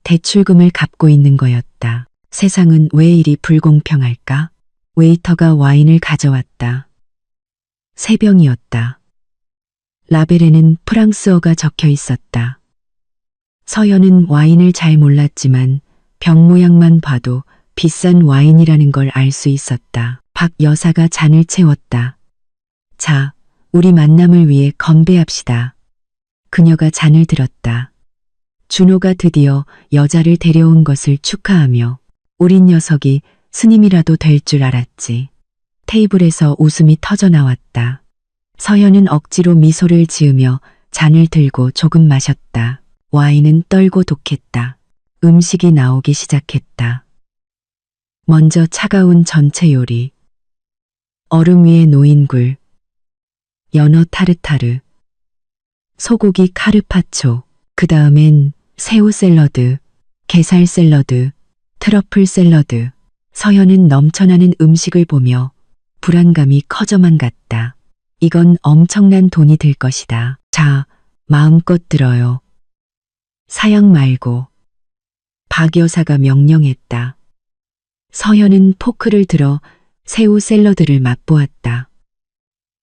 대출금을 갚고 있는 거였다. 세상은 왜 이리 불공평할까? 웨이터가 와인을 가져왔다. 3병이었다. 라벨에는 프랑스어가 적혀 있었다. 서연은 와인을 잘 몰랐지만 병 모양만 봐도 비싼 와인이라는 걸 알 수 있었다. 박 여사가 잔을 채웠다. 자, 우리 만남을 위해 건배합시다. 그녀가 잔을 들었다. 준호가 드디어 여자를 데려온 것을 축하하며 우린 녀석이 스님이라도 될 줄 알았지. 테이블에서 웃음이 터져 나왔다. 서연은 억지로 미소를 지으며 잔을 들고 조금 마셨다. 와인은 떨고 독했다. 음식이 나오기 시작했다. 먼저 차가운 전체 요리. 얼음 위에 놓인 굴. 연어 타르타르. 소고기 카르파초. 그 다음엔 새우 샐러드, 게살 샐러드, 트러플 샐러드. 서연은 넘쳐나는 음식을 보며 불안감이 커져만 갔다. 이건 엄청난 돈이 들 것이다. 자, 마음껏 들어요. 사양 말고. 박 여사가 명령했다. 서연은 포크를 들어 새우 샐러드를 맛보았다.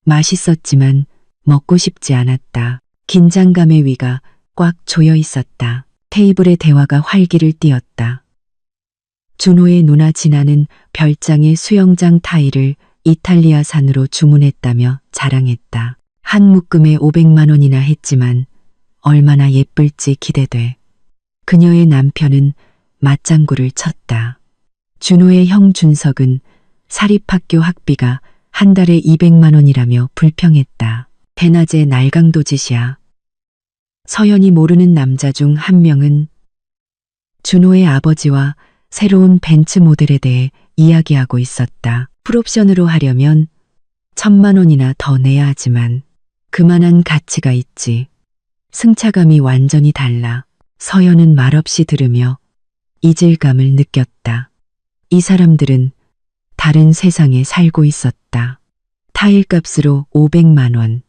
맛있었지만 먹고 싶지 않았다. 긴장감의 위가 꽉 조여 있었다. 테이블의 대화가 활기를 띠었다. 준호의 누나 진아는 별장의 수영장 타일을 이탈리아산으로 주문했다며 자랑했다. 한 묶음에 500만 원이나 했지만 얼마나 예쁠지 기대돼. 그녀의 남편은 맞장구를 쳤다. 준호의 형 준석은 사립학교 학비가 한 달에 200만 원이라며 불평했다. 대낮에 날강도 짓이야. 서연이 모르는 남자 중 한 명은 준호의 아버지와 새로운 벤츠 모델에 대해 이야기하고 있었다. 풀옵션으로 하려면 1,000만 원이나 더 내야 하지만 그만한 가치가 있지. 승차감이 완전히 달라. 서연은 말없이 들으며 이질감을 느꼈다. 이 사람들은 다른 세상에 살고 있었다. 타일값으로 500만 원,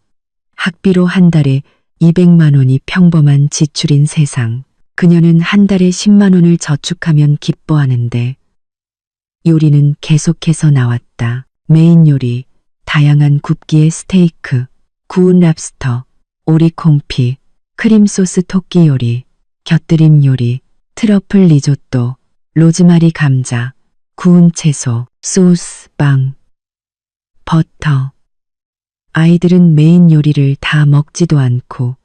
학비로 한 달에 200만 원이 평범한 지출인 세상. 그녀는 한 달에 10만 원을 저축하면 기뻐하는데 요리는 계속해서 나왔다. 메인 요리, 다양한 굽기의 스테이크, 구운 랍스터, 오리 콩피, 크림소스 토끼 요리, 곁들임 요리, 트러플 리조또, 로즈마리 감자, 구운 채소, 소스, 빵, 버터. 아이들은 메인 요리를 다 먹지도 않고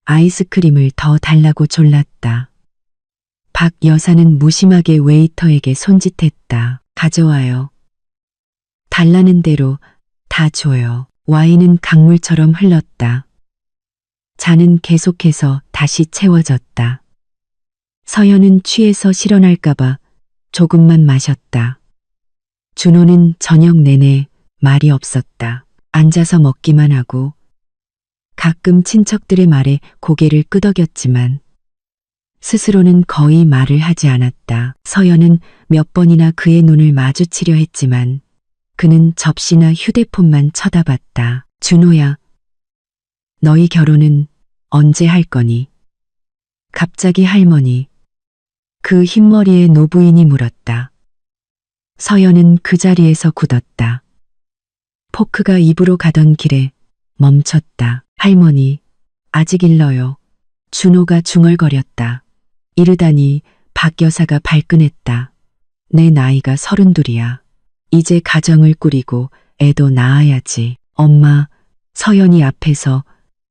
아이스크림을 더 달라고 졸랐다. 박 여사는 무심하게 웨이터에게 손짓했다. 가져와요. 달라는 대로 다 줘요. 와인은 강물처럼 흘렀다. 잔은 계속해서 다시 채워졌다. 서연은 취해서 실언할까봐 조금만 마셨다. 준호는 저녁 내내 말이 없었다. 앉아서 먹기만 하고 가끔 친척들의 말에 고개를 끄덕였지만 스스로는 거의 말을 하지 않았다. 서연은 몇 번이나 그의 눈을 마주치려 했지만 그는 접시나 휴대폰만 쳐다봤다. 준호야, 너희 결혼은 언제 할 거니? 갑자기 할머니, 그 흰머리의 노부인이 물었다. 서연은 그 자리에서 굳었다. 포크가 입으로 가던 길에 멈췄다. 할머니, 아직 일러요. 준호가 중얼거렸다. 이르다니 박 여사가 발끈했다. 내 나이가 32이야. 이제 가정을 꾸리고 애도 낳아야지. 엄마, 서연이 앞에서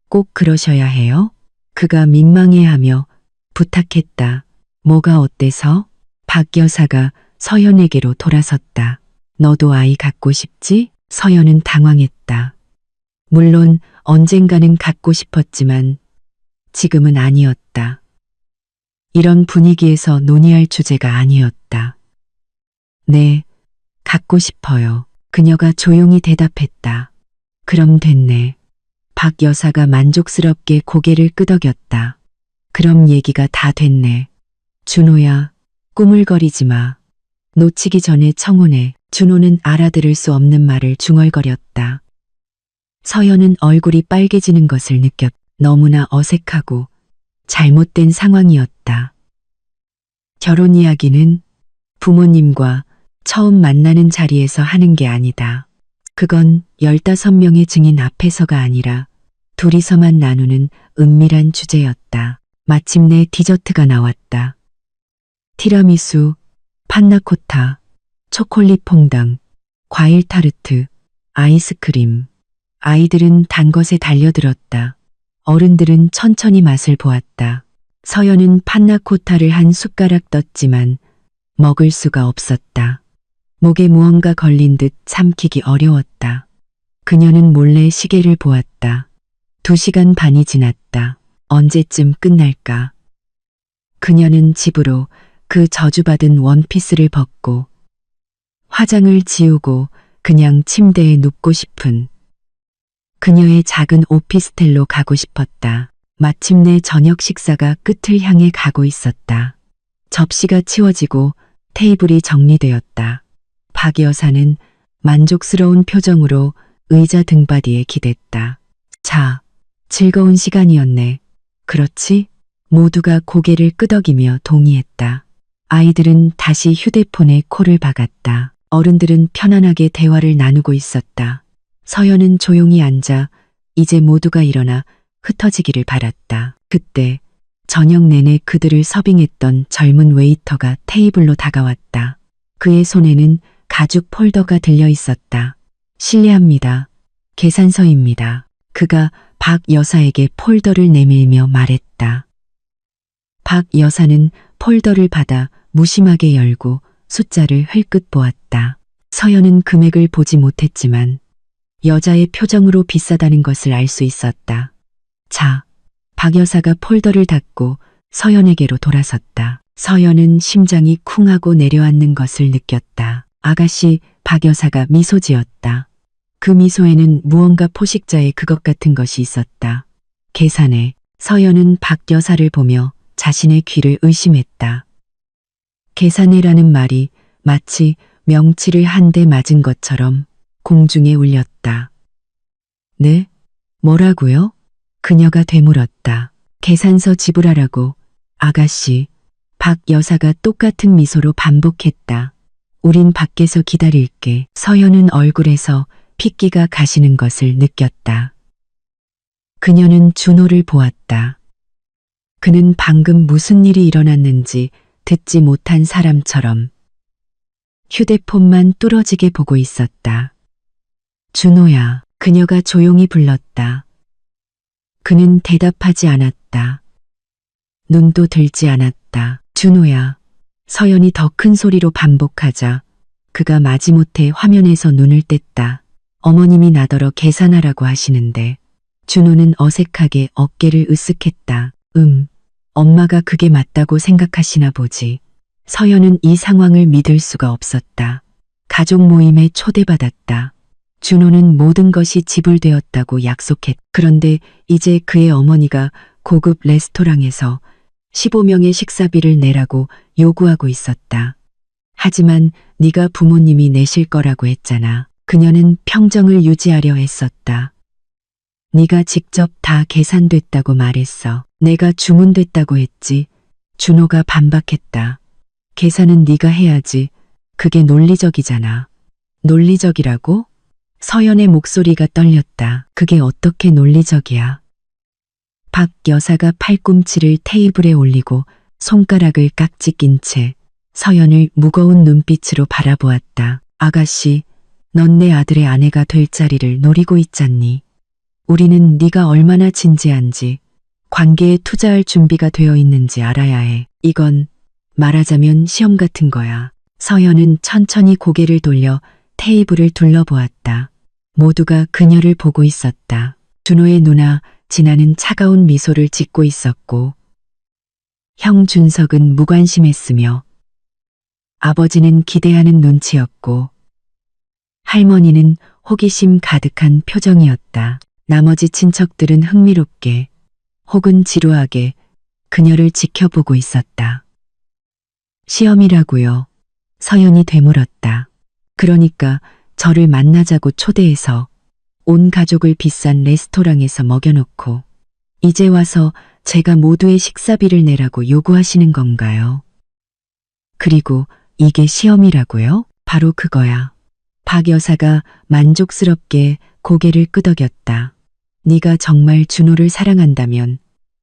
꼭 그러셔야 해요? 그가 민망해하며 부탁했다. 뭐가 어때서? 박 여사가 서연에게로 돌아섰다. 너도 아이 갖고 싶지? 서연은 당황했다. 물론 언젠가는 갖고 싶었지만 지금은 아니었다. 이런 분위기에서 논의할 주제가 아니었다. 네, 갖고 싶어요. 그녀가 조용히 대답했다. 그럼 됐네. 박 여사가 만족스럽게 고개를 끄덕였다. 그럼 얘기가 다 됐네. 준호야, 꾸물거리지 마. 놓치기 전에 청혼해. 준호는 알아들을 수 없는 말을 중얼거렸다. 서연은 얼굴이 빨개지는 것을 느꼈. 너무나 어색하고 잘못된 상황이었다. 결혼 이야기는 부모님과 처음 만나는 자리에서 하는 게 아니다. 그건 15명의 증인 앞에서가 아니라 둘이서만 나누는 은밀한 주제였다. 마침내 디저트가 나왔다. 티라미수, 판나코타, 초콜릿 퐁당, 과일 타르트, 아이스크림. 아이들은 단 것에 달려들었다. 어른들은 천천히 맛을 보았다. 서연은 판나코타를 한 숟가락 떴지만 먹을 수가 없었다. 목에 무언가 걸린 듯 삼키기 어려웠다. 그녀는 몰래 시계를 보았다. 2시간 반이 지났다. 언제쯤 끝날까? 그녀는 집으로 그 저주받은 원피스를 벗고 화장을 지우고 그냥 침대에 눕고 싶은 그녀의 작은 오피스텔로 가고 싶었다. 마침내 저녁 식사가 끝을 향해 가고 있었다. 접시가 치워지고 테이블이 정리되었다. 박 여사는 만족스러운 표정으로 의자 등받이에 기댔다. 자, 즐거운 시간이었네. 그렇지? 모두가 고개를 끄덕이며 동의했다. 아이들은 다시 휴대폰에 코를 박았다. 어른들은 편안하게 대화를 나누고 있었다. 서연은 조용히 앉아 이제 모두가 일어나 흩어지기를 바랐다. 그때 저녁 내내 그들을 서빙했던 젊은 웨이터가 테이블로 다가왔다. 그의 손에는 가죽 폴더가 들려 있었다. 실례합니다. 계산서입니다. 그가 박 여사에게 폴더를 내밀며 말했다. 박 여사는 폴더를 받아 무심하게 열고 숫자를 흘끗 보았다. 서연은 금액을 보지 못했지만 여자의 표정으로 비싸다는 것을 알 수 있었다. 자, 박 여사가 폴더를 닫고 서연에게로 돌아섰다. 서연은 심장이 쿵하고 내려앉는 것을 느꼈다. 아가씨, 박 여사가 미소 지었다. 그 미소에는 무언가 포식자의 그것 같은 것이 있었다. 계산해. 서연은 박 여사를 보며 자신의 귀를 의심했다. 계산해라는 말이 마치 명치를 한 대 맞은 것처럼 공중에 울렸다. 네? 뭐라고요? 그녀가 되물었다. 계산서 지불하라고. 아가씨, 박 여사가 똑같은 미소로 반복했다. 우린 밖에서 기다릴게. 서연은 얼굴에서 핏기가 가시는 것을 느꼈다. 그녀는 준호를 보았다. 그는 방금 무슨 일이 일어났는지 듣지 못한 사람처럼 휴대폰만 뚫어지게 보고 있었다. 준호야, 그녀가 조용히 불렀다. 그는 대답하지 않았다. 눈도 들지 않았다. 준호야, 서연이 더 큰 소리로 반복하자 그가 마지못해 화면에서 눈을 뗐다. 어머님이 나더러 계산하라고 하시는데. 준호는 어색하게 어깨를 으쓱했다. 엄마가 그게 맞다고 생각하시나 보지. 서연은 이 상황을 믿을 수가 없었다. 가족 모임에 초대받았다. 준호는 모든 것이 지불되었다고 약속했. 그런데 이제 그의 어머니가 고급 레스토랑에서 15명의 식사비를 내라고 요구하고 있었다. 하지만 네가 부모님이 내실 거라고 했잖아. 그녀는 평정을 유지하려 했었다. 네가 직접 다 계산됐다고 말했어. 내가 주문됐다고 했지. 준호가 반박했다. 계산은 네가 해야지. 그게 논리적이잖아. 논리적이라고? 서연의 목소리가 떨렸다. 그게 어떻게 논리적이야. 박 여사가 팔꿈치를 테이블에 올리고 손가락을 깍지 낀 채 서연을 무거운 눈빛으로 바라보았다. 아가씨, 넌 내 아들의 아내가 될 자리를 노리고 있잖니. 우리는 네가 얼마나 진지한지, 관계에 투자할 준비가 되어 있는지 알아야 해. 이건 말하자면 시험 같은 거야. 서연은 천천히 고개를 돌려 테이블을 둘러보았다. 모두가 그녀를 보고 있었다. 준호의 누나 진아는 차가운 미소를 짓고 있었고, 형 준석은 무관심했으며, 아버지는 기대하는 눈치였고, 할머니는 호기심 가득한 표정이었다. 나머지 친척들은 흥미롭게 혹은 지루하게 그녀를 지켜보고 있었다. 시험이라고요. 서연이 되물었다. 그러니까 저를 만나자고 초대해서 온 가족을 비싼 레스토랑에서 먹여놓고 이제 와서 제가 모두의 식사비를 내라고 요구하시는 건가요? 그리고 이게 시험이라고요? 바로 그거야. 박 여사가 만족스럽게 고개를 끄덕였다. 네가 정말 준호를 사랑한다면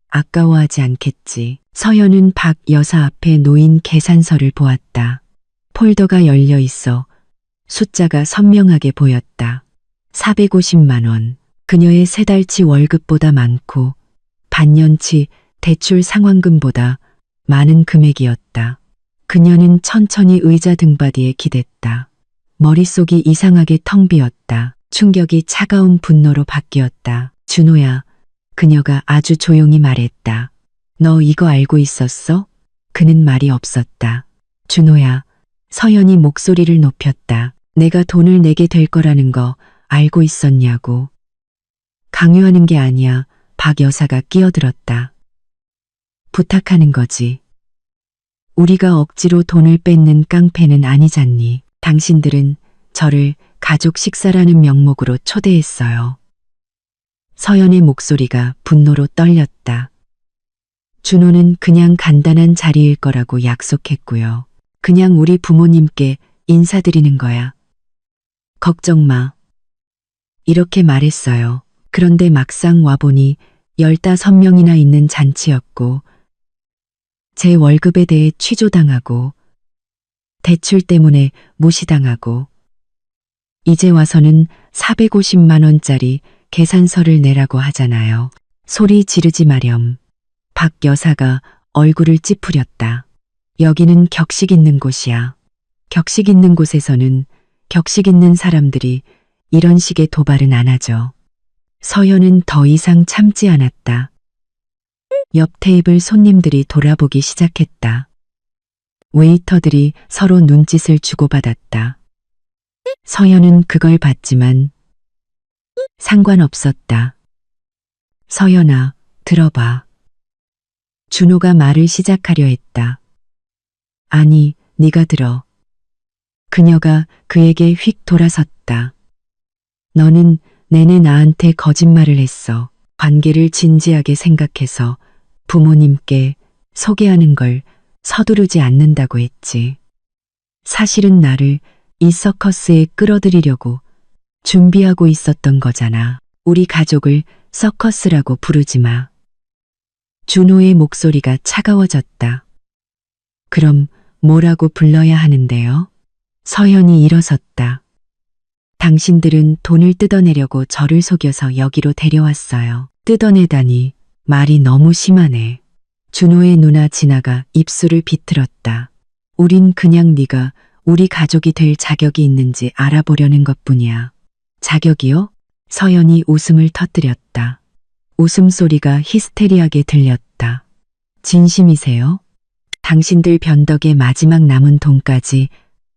아까워하지 않겠지. 서연은 박 여사 앞에 놓인 계산서를 보았다. 폴더가 열려 있어 숫자가 선명하게 보였다. 450만 원. 그녀의 3달치 월급보다 많고 반년치 대출 상환금보다 많은 금액이었다. 그녀는 천천히 의자 등받이에 기댔다. 머릿속이 이상하게 텅 비었다. 충격이 차가운 분노로 바뀌었다. 준호야, 그녀가 아주 조용히 말했다. 너 이거 알고 있었어? 그는 말이 없었다. 준호야, 서연이 목소리를 높였다. 내가 돈을 내게 될 거라는 거 알고 있었냐고. 강요하는 게 아니야. 박 여사가 끼어들었다. 부탁하는 거지. 우리가 억지로 돈을 뺏는 깡패는 아니잖니. 당신들은 저를 가족 식사라는 명목으로 초대했어요. 서연의 목소리가 분노로 떨렸다. 준호는 그냥 간단한 자리일 거라고 약속했고요. 그냥 우리 부모님께 인사드리는 거야. 걱정 마. 이렇게 말했어요. 그런데 막상 와보니 15명이나 있는 잔치였고 제 월급에 대해 취조당하고 대출 때문에 무시당하고 이제 와서는 450만 원짜리 계산서를 내라고 하잖아요. 소리 지르지 마렴. 박 여사가 얼굴을 찌푸렸다. 여기는 격식 있는 곳이야. 격식 있는 곳에서는 격식 있는 사람들이 이런 식의 도발은 안 하죠. 서연은 더 이상 참지 않았다. 옆 테이블 손님들이 돌아보기 시작했다. 웨이터들이 서로 눈짓을 주고받았다. 서연은 그걸 봤지만 상관없었다. 서연아, 들어봐. 준호가 말을 시작하려 했다. 아니, 네가 들어. 그녀가 그에게 휙 돌아섰다. 너는 내내 나한테 거짓말을 했어. 관계를 진지하게 생각해서 부모님께 소개하는 걸 서두르지 않는다고 했지. 사실은 나를 이 서커스에 끌어들이려고 준비하고 있었던 거잖아. 우리 가족을 서커스라고 부르지 마. 준호의 목소리가 차가워졌다. 그럼 뭐라고 불러야 하는데요? 서연이 일어섰다. 당신들은 돈을 뜯어내려고 저를 속여서 여기로 데려왔어요. 뜯어내다니 말이 너무 심하네. 준호의 누나 진아가 입술을 비틀었다. 우린 그냥 네가 우리 가족이 될 자격이 있는지 알아보려는 것뿐이야. 자격이요? 서연이 웃음을 터뜨렸다. 웃음소리가 히스테리하게 들렸다. 진심이세요? 당신들 변덕의 마지막 남은 돈까지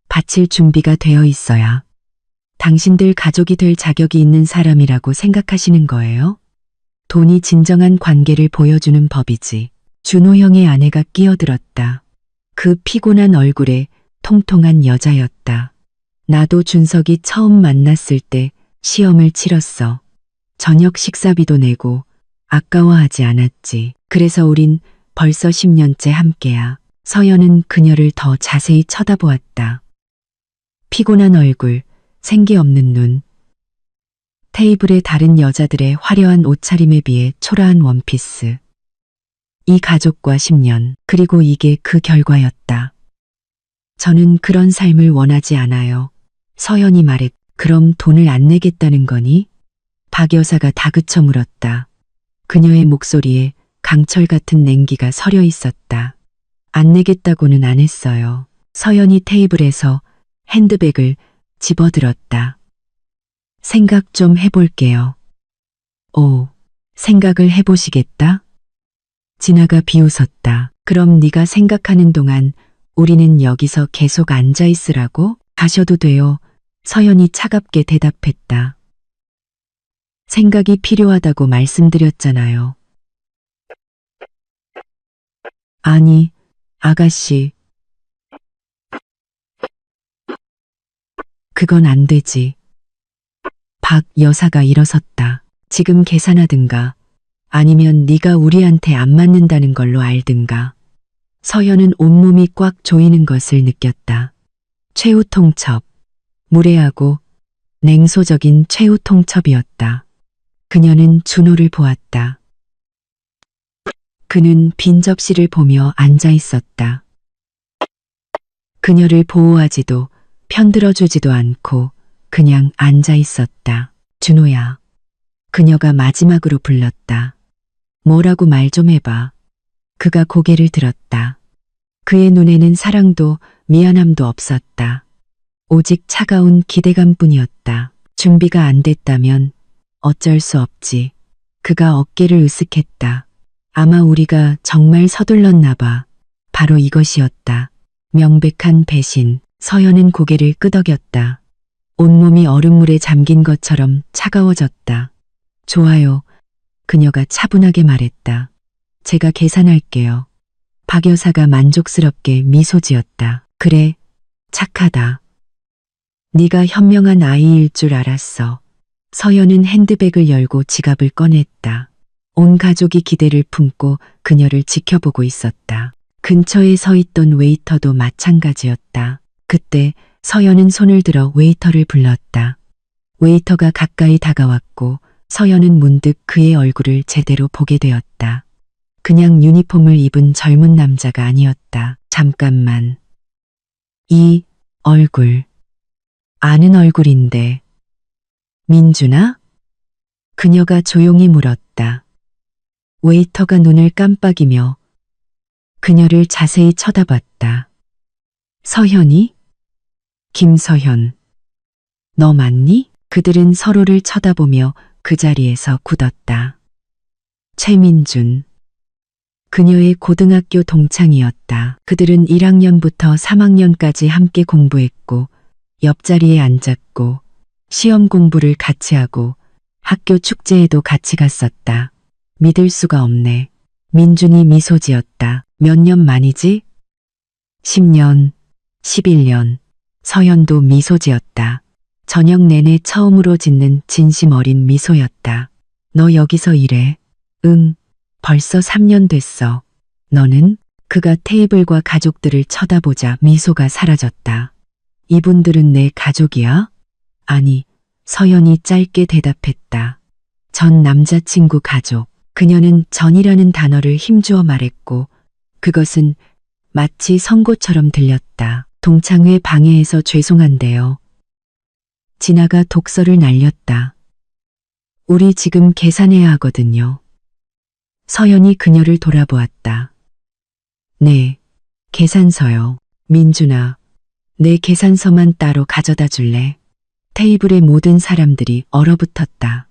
바칠 준비가 되어 있어야 당신들 가족이 될 자격이 있는 사람이라고 생각하시는 거예요? 돈이 진정한 관계를 보여주는 법이지. 준호 형의 아내가 끼어들었다. 그 피곤한 얼굴에 통통한 여자였다. 나도 준석이 처음 만났을 때 시험을 치렀어. 저녁 식사비도 내고 아까워하지 않았지. 그래서 우린 벌써 10년째 함께야. 서연은 그녀를 더 자세히 쳐다보았다. 피곤한 얼굴, 생기 없는 눈, 테이블에 다른 여자들의 화려한 옷차림에 비해 초라한 원피스. 이 가족과 10년, 그리고 이게 그 결과였다. 저는 그런 삶을 원하지 않아요. 서연이 말했. 그럼 돈을 안 내겠다는 거니? 박 여사가 다그쳐 물었다. 그녀의 목소리에 강철 같은 냉기가 서려 있었다. 안 내겠다고는 안 했어요. 서연이 테이블에서 핸드백을 집어들었다. 생각 좀 해볼게요. 오, 생각을 해보시겠다? 진아가 비웃었다. 그럼 네가 생각하는 동안 우리는 여기서 계속 앉아 있으라고? 가셔도 돼요. 서연이 차갑게 대답했다. 생각이 필요하다고 말씀드렸잖아요. 아니, 아가씨. 그건 안 되지. 박 여사가 일어섰다. 지금 계산하든가 아니면 네가 우리한테 안 맞는다는 걸로 알든가. 서연은 온몸이 꽉 조이는 것을 느꼈다. 최후 통첩. 무례하고 냉소적인 최후 통첩이었다. 그녀는 준호를 보았다. 그는 빈 접시를 보며 앉아 있었다. 그녀를 보호하지도 편들어주지도 않고 그냥 앉아 있었다. 준호야. 그녀가 마지막으로 불렀다. 뭐라고 말 좀 해봐. 그가 고개를 들었다. 그의 눈에는 사랑도 미안함도 없었다. 오직 차가운 기대감뿐이었다. 준비가 안 됐다면 어쩔 수 없지. 그가 어깨를 으쓱했다. 아마 우리가 정말 서둘렀나 봐. 바로 이것이었다. 명백한 배신. 서연은 고개를 끄덕였다. 온몸이 얼음물에 잠긴 것처럼 차가워졌다. 좋아요. 그녀가 차분하게 말했다. 제가 계산할게요. 박 여사가 만족스럽게 미소 지었다. 그래, 착하다. 네가 현명한 아이일 줄 알았어. 서연은 핸드백을 열고 지갑을 꺼냈다. 온 가족이 기대를 품고 그녀를 지켜보고 있었다. 근처에 서 있던 웨이터도 마찬가지였다. 그때 서연은 손을 들어 웨이터를 불렀다. 웨이터가 가까이 다가왔고 서연은 문득 그의 얼굴을 제대로 보게 되었다. 그냥 유니폼을 입은 젊은 남자가 아니었다. 잠깐만. 이 얼굴. 아는 얼굴인데. 민준아? 그녀가 조용히 물었다. 웨이터가 눈을 깜빡이며 그녀를 자세히 쳐다봤다. 서현이? 김서현. 너 맞니? 그들은 서로를 쳐다보며 그 자리에서 굳었다. 최민준. 그녀의 고등학교 동창이었다. 그들은 1학년부터 3학년까지 함께 공부했고 옆자리에 앉았고 시험 공부를 같이 하고 학교 축제에도 같이 갔었다. 믿을 수가 없네. 민준이 미소 지었다. 몇 년 만이지? 10년, 11년. 서연도 미소 지었다. 저녁 내내 처음으로 짓는 진심 어린 미소였다. 너 여기서 일해? 응, 벌써 3년 됐어. 너는? 그가 테이블과 가족들을 쳐다보자 미소가 사라졌다. 이분들은 내 가족이야? 아니, 서연이 짧게 대답했다. 전 남자친구 가족. 그녀는 전이라는 단어를 힘주어 말했고 그것은 마치 선고처럼 들렸다. 동창회 방해해서 죄송한데요. 진아가 독서를 날렸다. 우리 지금 계산해야 하거든요. 서연이 그녀를 돌아보았다. 네, 계산서요. 민준아, 내 계산서만 따로 가져다 줄래? 테이블의 모든 사람들이 얼어붙었다.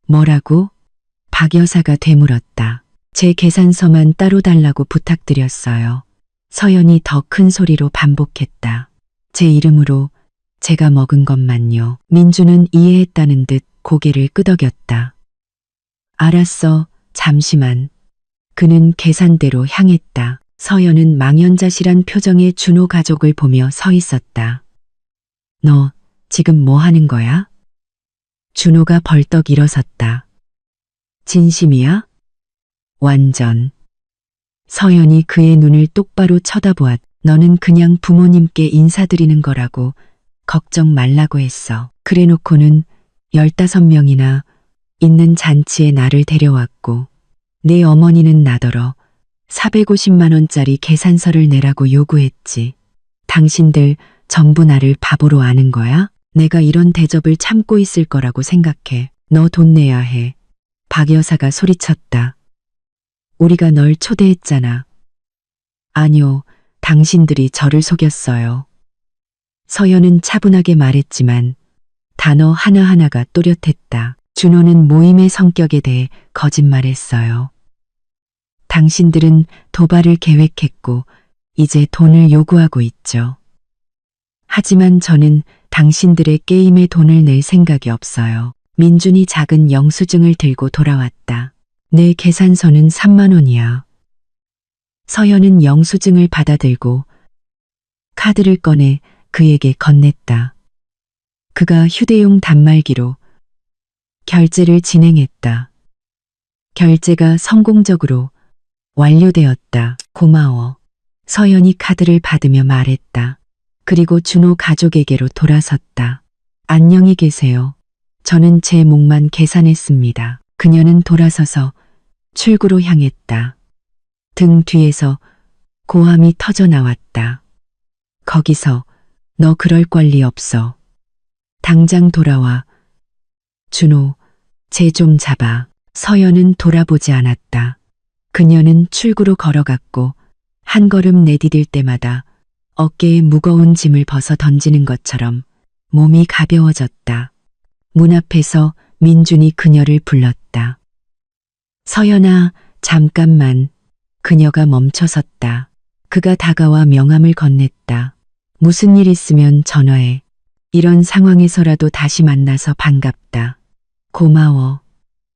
뭐라고? 박 여사가 되물었다. 제 계산서만 따로 달라고 부탁드렸어요. 서연이 더 큰 소리로 반복했다. 제 이름으로 제가 먹은 것만요. 민주는 이해했다는 듯 고개를 끄덕였다. 알았어, 잠시만. 그는 계산대로 향했다. 서연은 망연자실한 표정의 준호 가족을 보며 서 있었다. 너 지금 뭐 하는 거야? 준호가 벌떡 일어섰다. 진심이야? 완전. 서연이 그의 눈을 똑바로 쳐다보았. 너는 그냥 부모님께 인사드리는 거라고 걱정 말라고 했어. 그래놓고는 15명이나 있는 잔치에 나를 데려왔고 내 어머니는 나더러 450만 원짜리 계산서를 내라고 요구했지. 당신들 전부 나를 바보로 아는 거야? 내가 이런 대접을 참고 있을 거라고 생각해. 너 돈 내야 해. 박 여사가 소리쳤다. 우리가 널 초대했잖아. 아니요, 당신들이 저를 속였어요. 서연은 차분하게 말했지만 단어 하나하나가 또렷했다. 준호는 모임의 성격에 대해 거짓말했어요. 당신들은 도발을 계획했고 이제 돈을 요구하고 있죠. 하지만 저는 당신들의 게임에 돈을 낼 생각이 없어요. 민준이 작은 영수증을 들고 돌아왔다. 내 계산서는 3만 원이야. 서연은 영수증을 받아들고 카드를 꺼내 그에게 건넸다. 그가 휴대용 단말기로 결제를 진행했다. 결제가 성공적으로 완료되었다. 고마워. 서연이 카드를 받으며 말했다. 그리고 준호 가족에게로 돌아섰다. 안녕히 계세요. 저는 제 몫만 계산했습니다. 그녀는 돌아서서 출구로 향했다. 등 뒤에서 고함이 터져 나왔다. 거기서 너 그럴 권리 없어. 당장 돌아와. 준호, 쟤 좀 잡아. 서연은 돌아보지 않았다. 그녀는 출구로 걸어갔고 한 걸음 내디딜 때마다 어깨에 무거운 짐을 벗어 던지는 것처럼 몸이 가벼워졌다. 문 앞에서 민준이 그녀를 불렀다. 서연아, 잠깐만. 그녀가 멈춰섰다. 그가 다가와 명함을 건넸다. 무슨 일 있으면 전화해. 이런 상황에서라도 다시 만나서 반갑다. 고마워.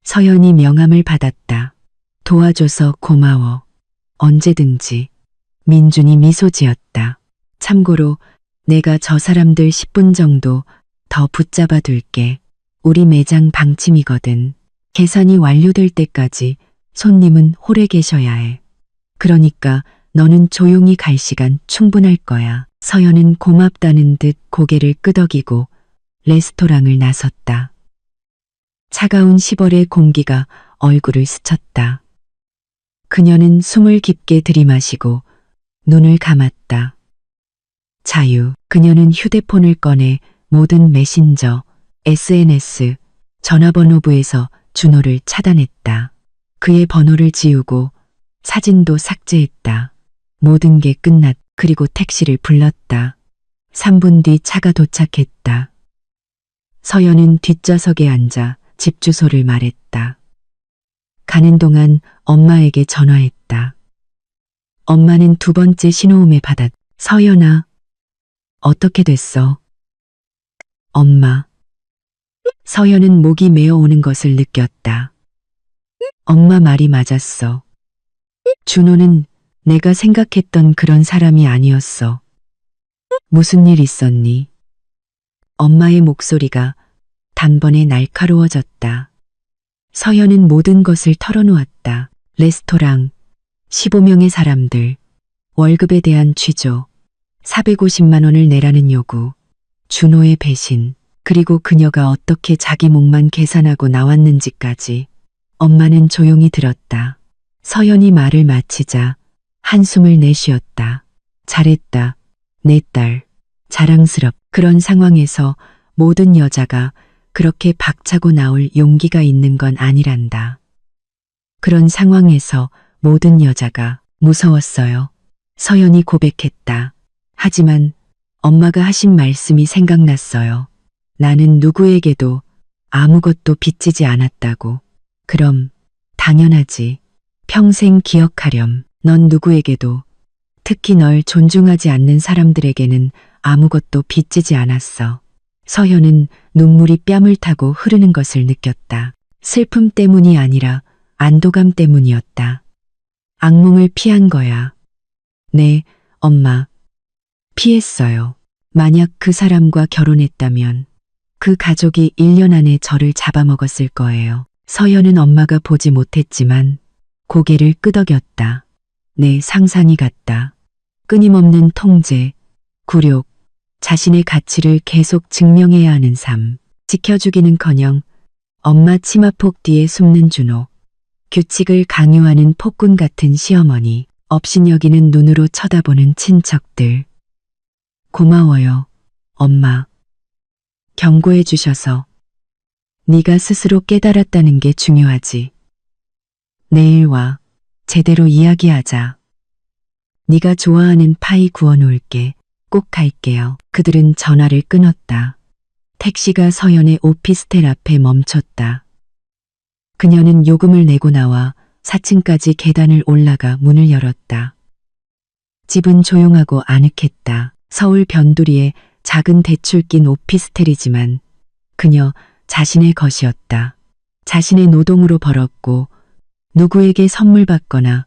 서연이 명함을 받았다. 도와줘서 고마워. 언제든지. 민준이 미소 지었다. 참고로 내가 저 사람들 10분 정도 더 붙잡아 둘게. 우리 매장 방침이거든. 계산이 완료될 때까지 손님은 홀에 계셔야 해. 그러니까 너는 조용히 갈 시간 충분할 거야. 서연은 고맙다는 듯 고개를 끄덕이고 레스토랑을 나섰다. 차가운 10월의 공기가 얼굴을 스쳤다. 그녀는 숨을 깊게 들이마시고 눈을 감았다. 자유. 그녀는 휴대폰을 꺼내 모든 메신저, SNS, 전화번호부에서 준호를 차단했다. 그의 번호를 지우고 사진도 삭제했다. 모든 게 끝났. 그리고 택시를 불렀다. 3분 뒤 차가 도착했다. 서연은 뒷좌석에 앉아 집 주소를 말했다. 가는 동안 엄마에게 전화했다. 엄마는 두 번째 신호음에 받았. 서연아, 어떻게 됐어? 엄마. 서연은 목이 메어오는 것을 느꼈다. 엄마 말이 맞았어. 준호는 내가 생각했던 그런 사람이 아니었어. 무슨 일 있었니? 엄마의 목소리가 단번에 날카로워졌다. 서연은 모든 것을 털어놓았다. 레스토랑, 15명의 사람들, 월급에 대한 취조, 450만 원을 내라는 요구, 준호의 배신, 그리고 그녀가 어떻게 자기 몫만 계산하고 나왔는지까지. 엄마는 조용히 들었다. 서연이 말을 마치자 한숨을 내쉬었다. 잘했다. 내 딸. 자랑스럽. 그런 상황에서 모든 여자가 그렇게 박차고 나올 용기가 있는 건 아니란다. 그런 상황에서 모든 여자가 무서웠어요. 서연이 고백했다. 하지만 엄마가 하신 말씀이 생각났어요. 나는 누구에게도 아무것도 빚지지 않았다고. 그럼 당연하지. 평생 기억하렴. 넌 누구에게도, 특히 널 존중하지 않는 사람들에게는 아무것도 빚지지 않았어. 서현은 눈물이 뺨을 타고 흐르는 것을 느꼈다. 슬픔 때문이 아니라 안도감 때문이었다. 악몽을 피한 거야. 네, 엄마. 피했어요. 만약 그 사람과 결혼했다면 그 가족이 1년 안에 저를 잡아먹었을 거예요. 서현은 엄마가 보지 못했지만 고개를 끄덕였다. 내 상상이 같다. 끊임없는 통제, 굴욕, 자신의 가치를 계속 증명해야 하는 삶. 지켜주기는커녕 엄마 치마폭 뒤에 숨는 준호. 규칙을 강요하는 폭군 같은 시어머니. 업신여기는 눈으로 쳐다보는 친척들. 고마워요, 엄마. 경고해 주셔서. 네가 스스로 깨달았다는 게 중요하지. 내일 와. 제대로 이야기하자. 네가 좋아하는 파이 구워놓을게. 꼭 갈게요. 그들은 전화를 끊었다. 택시가 서연의 오피스텔 앞에 멈췄다. 그녀는 요금을 내고 나와 4층까지 계단을 올라가 문을 열었다. 집은 조용하고 아늑했다. 서울 변두리에 작은 대출 낀 오피스텔이지만 그녀 자신의 것이었다. 자신의 노동으로 벌었고 누구에게 선물 받거나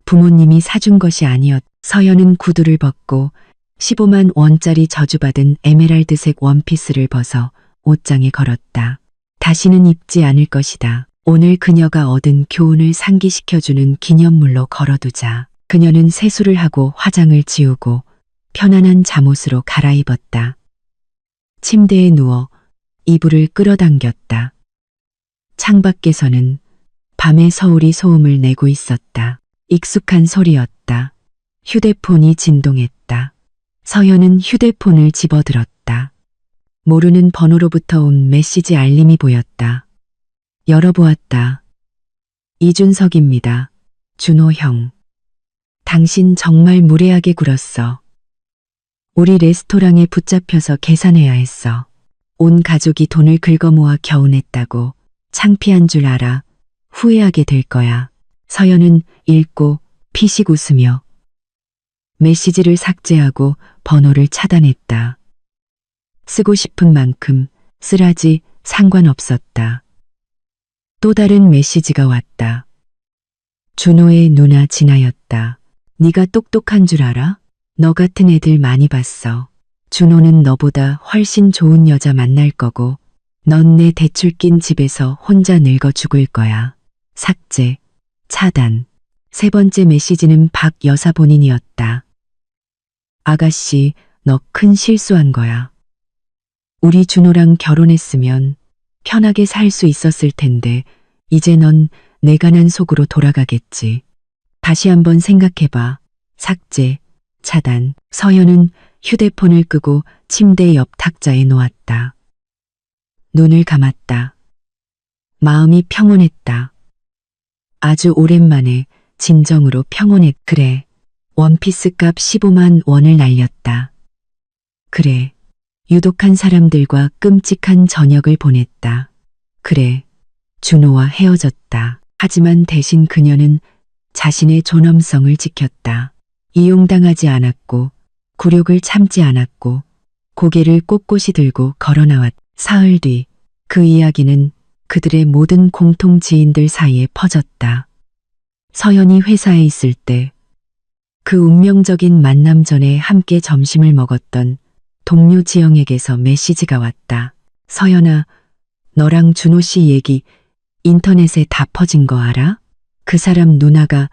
부모님이 사준 것이 아니었다. 서연은 구두를 벗고 15만 원짜리 저주받은 에메랄드색 원피스를 벗어 옷장에 걸었다. 다시는 입지 않을 것이다. 오늘 그녀가 얻은 교훈을 상기시켜주는 기념물로 걸어두자. 그녀는 세수를 하고 화장을 지우고 편안한 잠옷으로 갈아입었다. 침대에 누워 이불을 끌어당겼다. 창밖에서는 밤의 서울이 소음을 내고 있었다. 익숙한 소리였다. 휴대폰이 진동했다. 서연은 휴대폰을 집어들었다. 모르는 번호로부터 온 메시지 알림이 보였다. 열어보았다. 이준석입니다. 준호 형. 당신 정말 무례하게 굴었어. 우리 레스토랑에 붙잡혀서 계산해야 했어. 온 가족이 돈을 긁어모아 겨우 냈다고. 창피한 줄 알아. 후회하게 될 거야. 서연은 읽고 피식 웃으며 메시지를 삭제하고 번호를 차단했다. 쓰고 싶은 만큼 쓰라지 상관없었다. 또 다른 메시지가 왔다. 준호의 누나 진아였다. 네가 똑똑한 줄 알아? 너 같은 애들 많이 봤어. 준호는 너보다 훨씬 좋은 여자 만날 거고 넌 내 대출 낀 집에서 혼자 늙어 죽을 거야. 삭제, 차단. 세 번째 메시지는 박 여사 본인이었다. 아가씨, 너 큰 실수한 거야. 우리 준호랑 결혼했으면 편하게 살 수 있었을 텐데 이제 넌 내 가난 속으로 돌아가겠지. 다시 한번 생각해봐. 삭제, 차단. 서연은 휴대폰을 끄고 침대 옆 탁자에 놓았다. 눈을 감았다. 마음이 평온했다. 아주 오랜만에 진정으로 평온했. 그래. 원피스 값 15만 원을 날렸다. 그래. 유독한 사람들과 끔찍한 저녁을 보냈다. 그래. 준호와 헤어졌다. 하지만 대신 그녀는 자신의 존엄성을 지켰다. 이용당하지 않았고 굴욕을 참지 않았고 고개를 꼿꼿이 들고 걸어나왔다. 사흘 뒤 그 이야기는 그들의 모든 공통 지인들 사이에 퍼졌다. 서연이 회사에 있을 때 그 운명적인 만남 전에 함께 점심을 먹었던 동료 지영에게서 메시지가 왔다. 서연아, 너랑 준호 씨 얘기 인터넷에 다 퍼진 거 알아? 그 사람 누나가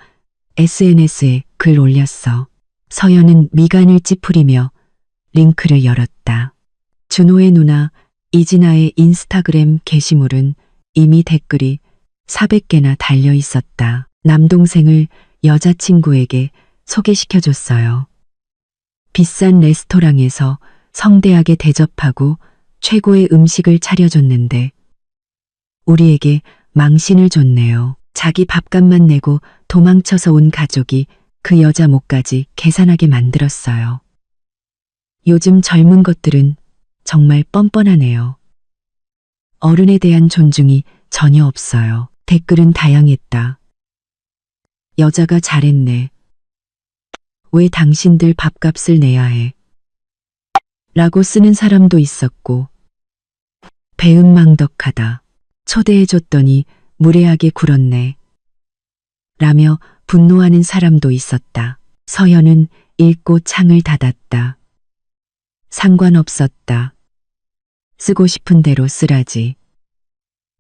SNS에 글 올렸어. 서연은 미간을 찌푸리며 링크를 열었다. 준호의 누나 이진아의 인스타그램 게시물은 이미 댓글이 400개나 달려 있었다. 남동생을 여자친구에게 소개시켜줬어요. 비싼 레스토랑에서 성대하게 대접하고 최고의 음식을 차려줬는데 우리에게 망신을 줬네요. 자기 밥값만 내고 도망쳐서 온 가족이 그 여자 목까지 계산하게 만들었어요. 요즘 젊은 것들은 정말 뻔뻔하네요. 어른에 대한 존중이 전혀 없어요. 댓글은 다양했다. 여자가 잘했네. 왜 당신들 밥값을 내야 해? 라고 쓰는 사람도 있었고 배은망덕하다. 초대해줬더니 무례하게 굴었네. 라며 분노하는 사람도 있었다. 서연은 읽고 창을 닫았다. 상관없었다. 쓰고 싶은 대로 쓰라지.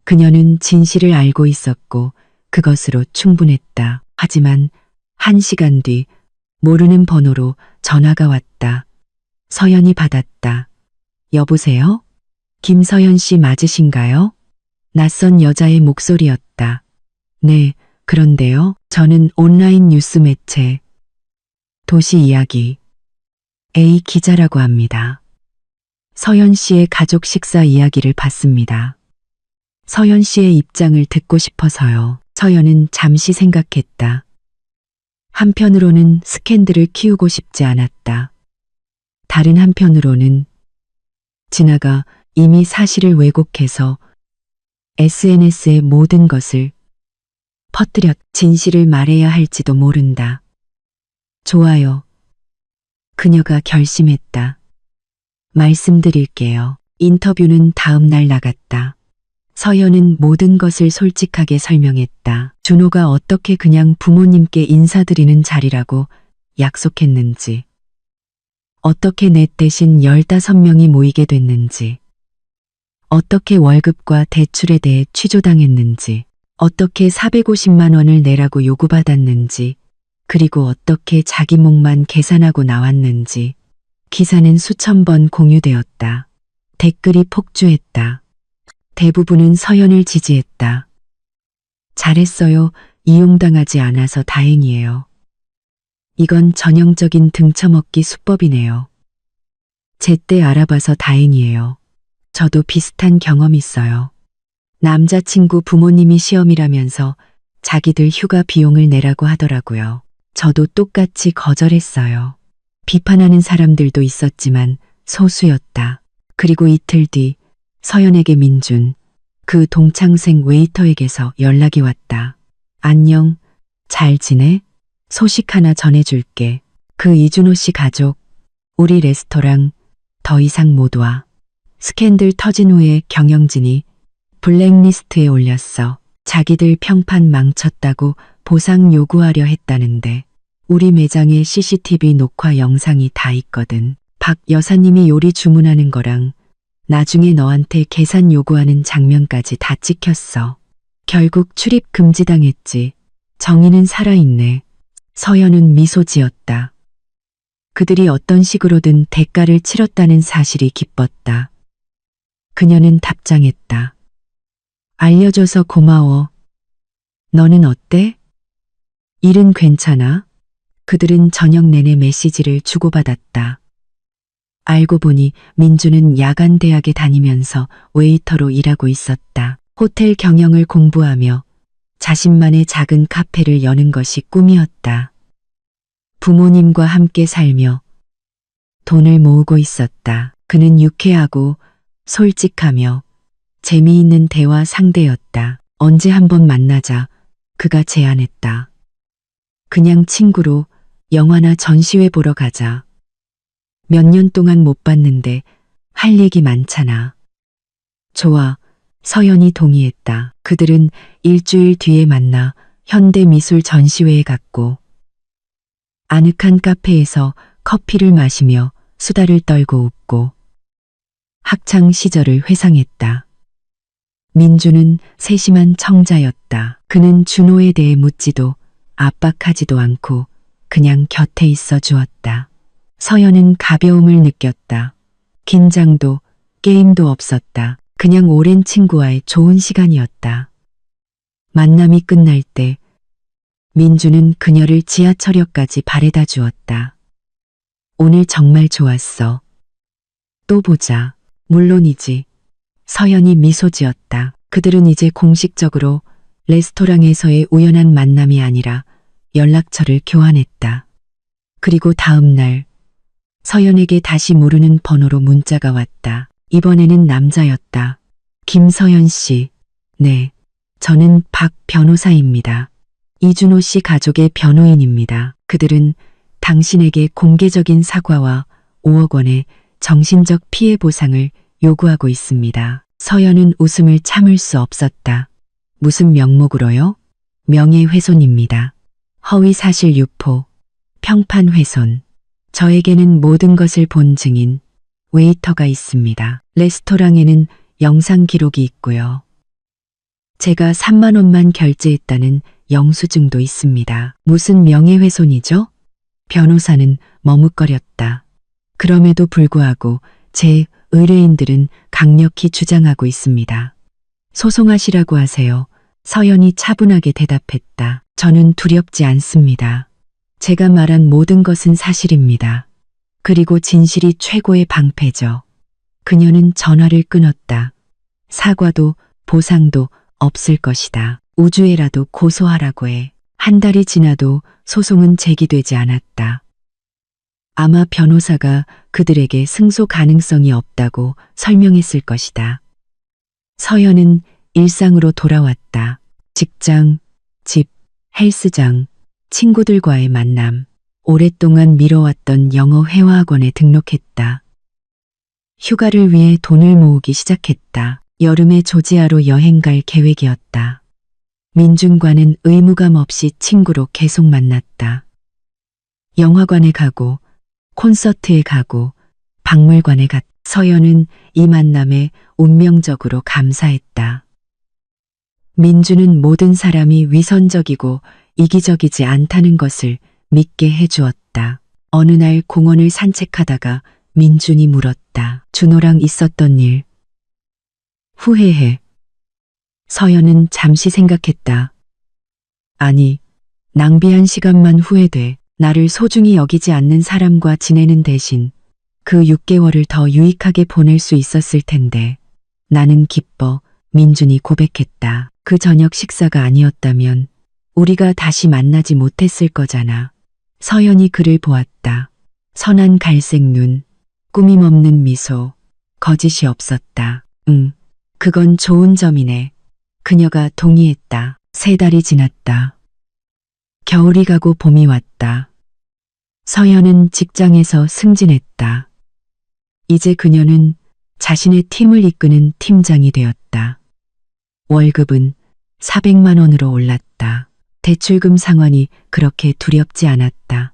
그녀는 진실을 알고 있었고 그것으로 충분했다. 하지만 1시간 뒤 모르는 번호로 전화가 왔다. 서연이 받았다. 여보세요? 김서연 씨 맞으신가요? 낯선 여자의 목소리였다. 네, 그런데요. 저는 온라인 뉴스 매체 도시 이야기 A 기자라고 합니다. 서연 씨의 가족 식사 이야기를 봤습니다. 서연 씨의 입장을 듣고 싶어서요. 서연은 잠시 생각했다. 한편으로는 스캔들을 키우고 싶지 않았다. 다른 한편으로는 진아가 이미 사실을 왜곡해서 SNS에 모든 것을 퍼뜨렸 진실을 말해야 할지도 모른다. 좋아요. 그녀가 결심했다. 말씀드릴게요. 인터뷰는 다음 날 나갔다. 서연은 모든 것을 솔직하게 설명했다. 준호가 어떻게 그냥 부모님께 인사드리는 자리라고 약속했는지, 어떻게 내 대신 15명이 모이게 됐는지, 어떻게 월급과 대출에 대해 취조당했는지, 어떻게 450만 원을 내라고 요구받았는지, 그리고 어떻게 자기 목만 계산하고 나왔는지. 기사는 수천 번 공유되었다. 댓글이 폭주했다. 대부분은 서연을 지지했다. 잘했어요. 이용당하지 않아서 다행이에요. 이건 전형적인 등쳐먹기 수법이네요. 제때 알아봐서 다행이에요. 저도 비슷한 경험 있어요. 남자친구 부모님이 시험이라면서 자기들 휴가 비용을 내라고 하더라고요. 저도 똑같이 거절했어요. 비판하는 사람들도 있었지만 소수였다. 그리고 이틀 뒤 서연에게 민준, 그 동창생 웨이터에게서 연락이 왔다. 안녕, 잘 지내? 소식 하나 전해줄게. 그 이준호 씨 가족, 우리 레스토랑 더 이상 못 와. 스캔들 터진 후에 경영진이 블랙리스트에 올렸어. 자기들 평판 망쳤다고 보상 요구하려 했다는데 우리 매장에 CCTV 녹화 영상이 다 있거든. 박 여사님이 요리 주문하는 거랑 나중에 너한테 계산 요구하는 장면까지 다 찍혔어. 결국 출입 금지당했지. 정의는 살아있네. 서연은 미소 지었다. 그들이 어떤 식으로든 대가를 치렀다는 사실이 기뻤다. 그녀는 답장했다. 알려줘서 고마워. 너는 어때? 일은 괜찮아? 그들은 저녁 내내 메시지를 주고받았다. 알고 보니 민주는 야간 대학에 다니면서 웨이터로 일하고 있었다. 호텔 경영을 공부하며 자신만의 작은 카페를 여는 것이 꿈이었다. 부모님과 함께 살며 돈을 모으고 있었다. 그는 유쾌하고 솔직하며 재미있는 대화 상대였다. 언제 한번 만나자 그가 제안했다. 그냥 친구로 영화나 전시회 보러 가자. 몇 년 동안 못 봤는데 할 얘기 많잖아. 좋아. 서연이 동의했다. 그들은 일주일 뒤에 만나 현대미술 전시회에 갔고 아늑한 카페에서 커피를 마시며 수다를 떨고 웃고 학창 시절을 회상했다. 민주는 세심한 청자였다. 그는 준호에 대해 묻지도 압박하지도 않고 그냥 곁에 있어 주었다. 서연은 가벼움을 느꼈다. 긴장도 게임도 없었다. 그냥 오랜 친구와의 좋은 시간이었다. 만남이 끝날 때 민주는 그녀를 지하철역까지 바래다 주었다. 오늘 정말 좋았어. 또 보자. 물론이지. 서연이 미소 지었다. 그들은 이제 공식적으로 레스토랑에서의 우연한 만남이 아니라 연락처를 교환했다. 그리고 다음 날 서연에게 다시 모르는 번호로 문자가 왔다. 이번에는 남자였다. 김서연 씨. 네, 저는 박 변호사입니다. 이준호 씨 가족의 변호인입니다. 그들은 당신에게 공개적인 사과와 5억 원의 정신적 피해 보상을 요구하고 있습니다. 서연은 웃음을 참을 수 없었다. 무슨 명목으로요? 명예훼손입니다. 허위사실 유포, 평판훼손. 저에게는 모든 것을 본 증인, 웨이터가 있습니다. 레스토랑에는 영상 기록이 있고요. 제가 3만 원만 결제했다는 영수증도 있습니다. 무슨 명예훼손이죠? 변호사는 머뭇거렸다. 그럼에도 불구하고 제 의뢰인들은 강력히 주장하고 있습니다. 소송하시라고 하세요. 서연이 차분하게 대답했다. 저는 두렵지 않습니다. 제가 말한 모든 것은 사실입니다. 그리고 진실이 최고의 방패죠. 그녀는 전화를 끊었다. 사과도 보상도 없을 것이다. 우주에라도 고소하라고 해. 한 달이 지나도 소송은 제기되지 않았다. 아마 변호사가 그들에게 승소 가능성이 없다고 설명했을 것이다. 서연은 일상으로 돌아왔다. 직장, 집, 헬스장, 친구들과의 만남, 오랫동안 미뤄왔던 영어 회화학원에 등록했다. 휴가를 위해 돈을 모으기 시작했다. 여름에 조지아로 여행 갈 계획이었다. 민준과는 의무감 없이 친구로 계속 만났다. 영화관에 가고, 콘서트에 가고, 박물관에 갔다. 서연은 이 만남에 운명적으로 감사했다. 민주는 모든 사람이 위선적이고 이기적이지 않다는 것을 믿게 해주었다. 어느 날 공원을 산책하다가 민준이 물었다. 준호랑 있었던 일 후회해. 서연은 잠시 생각했다. 아니, 낭비한 시간만 후회돼. 나를 소중히 여기지 않는 사람과 지내는 대신 그 6개월을 더 유익하게 보낼 수 있었을 텐데. 나는 기뻐. 민준이 고백했다. 그 저녁 식사가 아니었다면 우리가 다시 만나지 못했을 거잖아. 서연이 그를 보았다. 선한 갈색 눈, 꾸밈 없는 미소, 거짓이 없었다. 그건 좋은 점이네. 그녀가 동의했다. 3달이 지났다. 겨울이 가고 봄이 왔다. 서연은 직장에서 승진했다. 이제 그녀는 자신의 팀을 이끄는 팀장이 되었다. 월급은 400만 원으로 올랐다. 대출금 상환이 그렇게 두렵지 않았다.